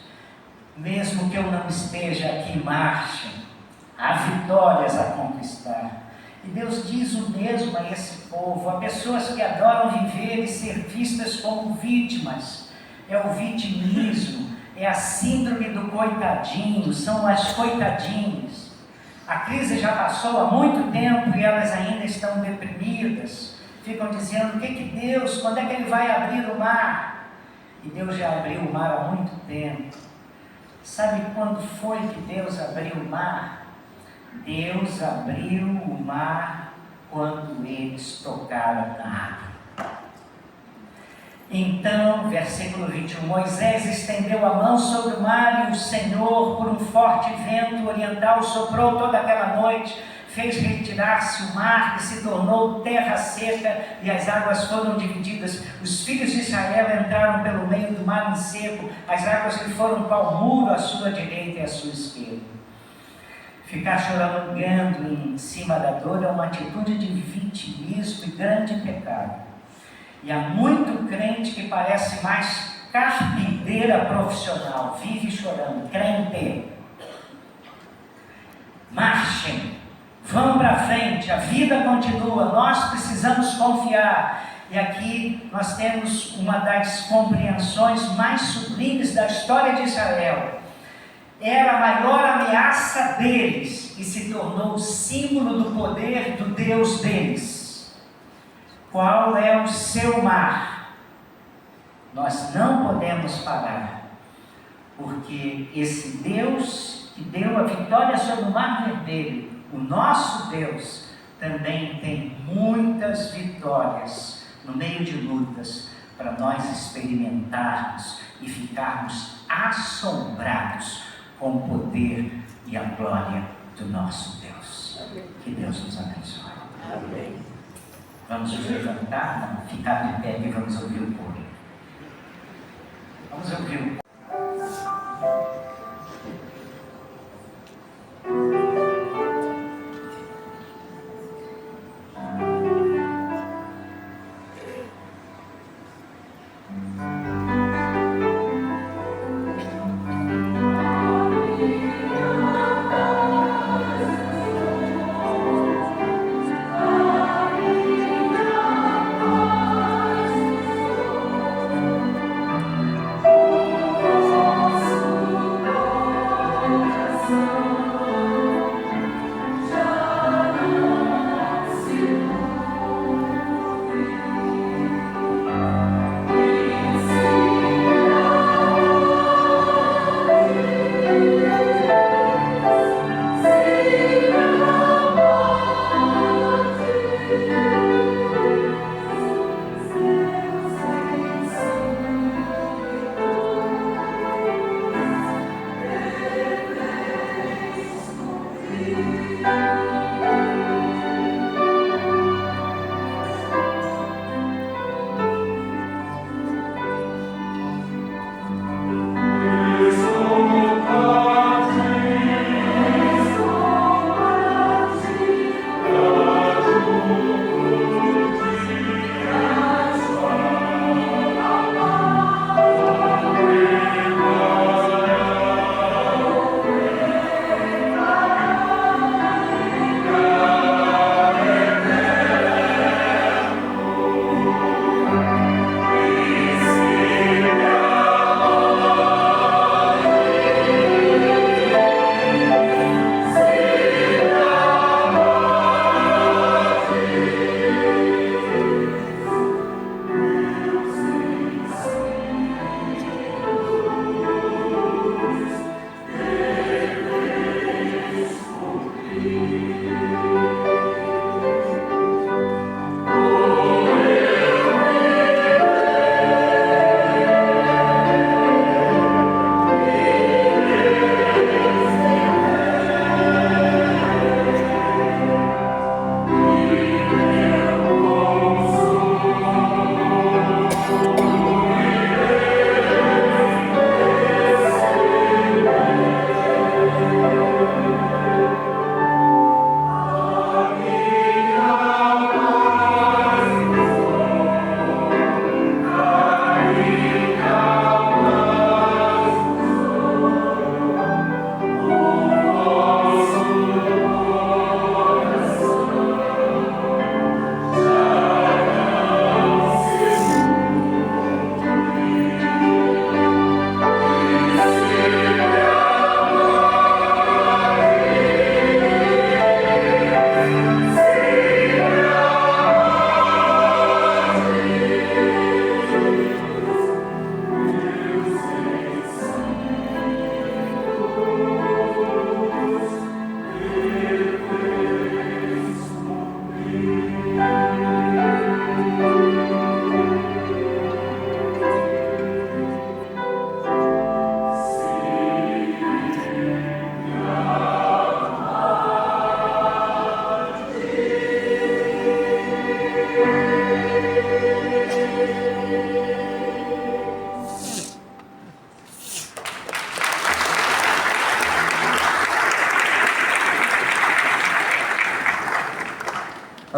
mesmo que eu não esteja aqui, marchem, há vitórias a conquistar. E Deus diz o mesmo a esse povo, a pessoas que adoram viver e ser vistas como vítimas. É o vitimismo, é a síndrome do coitadinho, são as coitadinhas. A crise já passou há muito tempo e elas ainda estão deprimidas. Ficam dizendo: o que Deus, quando é que Ele vai abrir o mar? E Deus já abriu o mar há muito tempo. Sabe quando foi que Deus abriu o mar? Deus abriu o mar quando eles tocaram na água. Então, versículo 21, Moisés estendeu a mão sobre o mar e o Senhor, por um forte vento oriental, soprou toda aquela noite, fez retirar-se o mar, que se tornou terra seca, e as águas foram divididas. Os filhos de Israel entraram pelo meio do mar em seco, as águas lhe foram qual muro à sua direita e à sua esquerda. Ficar choramingando em cima da dor é uma atitude de vitimismo e grande pecado. E há muito crente que parece mais carpinteira profissional, vive chorando, crente. Marchem, vão para frente, a vida continua, nós precisamos confiar. E aqui nós temos uma das compreensões mais sublimes da história de Israel. Era a maior ameaça deles e se tornou o símbolo do poder do Deus deles. Qual é o seu mar? Nós não podemos parar, porque esse Deus que deu a vitória sobre o mar vermelho, o nosso Deus, também tem muitas vitórias no meio de lutas para nós experimentarmos e ficarmos assombrados com o poder e a glória do nosso Deus. Amém. Que Deus nos abençoe. Amém. Vamos nos levantar, não, ficar de pé e vamos ouvir o povo. Vamos ouvir o povo.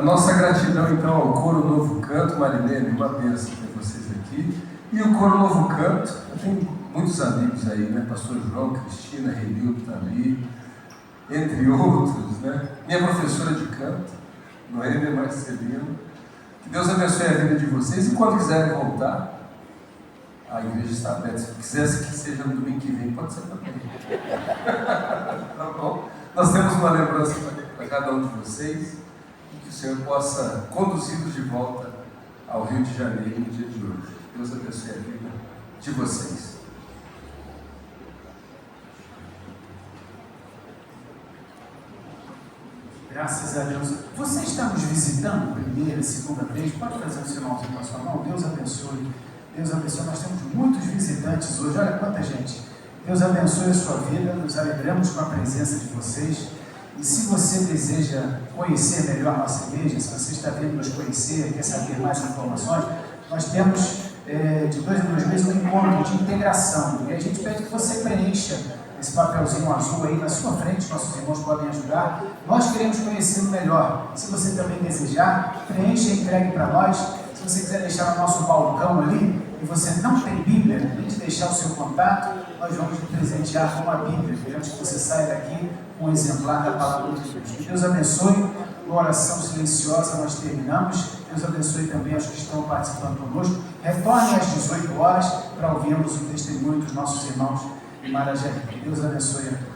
nossa gratidão então ao Coro Novo Canto. Marilene, uma bênção ter vocês aqui. E o Coro Novo Canto, eu tenho muitos amigos aí, né? Pastor João, Cristina, Renildo tá ali, entre outros, né? Minha professora de canto, Noêmia Marcelino. Que Deus abençoe a vida de vocês, e quando quiserem voltar, a igreja está aberta. Se quisesse que seja no domingo que vem, pode ser também. Tá bom? Nós temos uma lembrança para cada um de vocês, e que o Senhor possa conduzi-los de volta ao Rio de Janeiro no dia de hoje. Deus abençoe a vida de vocês. Graças a Deus. Você está nos visitando primeira, segunda vez? Pode fazer o sinalzinho com a sua mão. Deus abençoe. Deus abençoe. Nós temos muitos visitantes hoje. Olha quanta gente. Deus abençoe a sua vida. Nos alegramos com a presença de vocês. E se você deseja conhecer melhor a nossa igreja, se você está vindo nos conhecer, quer saber mais informações, nós temos de 2 em 2 meses um encontro de integração. E a gente pede que você preencha esse papelzinho azul aí na sua frente, nossos irmãos podem ajudar. Nós queremos conhecê-lo melhor. Se você também desejar, preencha e entregue para nós. Se você quiser deixar no nosso balcão ali, e você não tem Bíblia, além de deixar o seu contato, nós vamos te presentear com uma Bíblia. Queremos que você saia daqui com um exemplar da palavra de Deus. Que Deus abençoe. Uma oração silenciosa nós terminamos. Deus abençoe também os que estão participando conosco. Retornem às 18 horas para ouvirmos o testemunho dos nossos irmãos em Marajé. Que Deus abençoe a todos.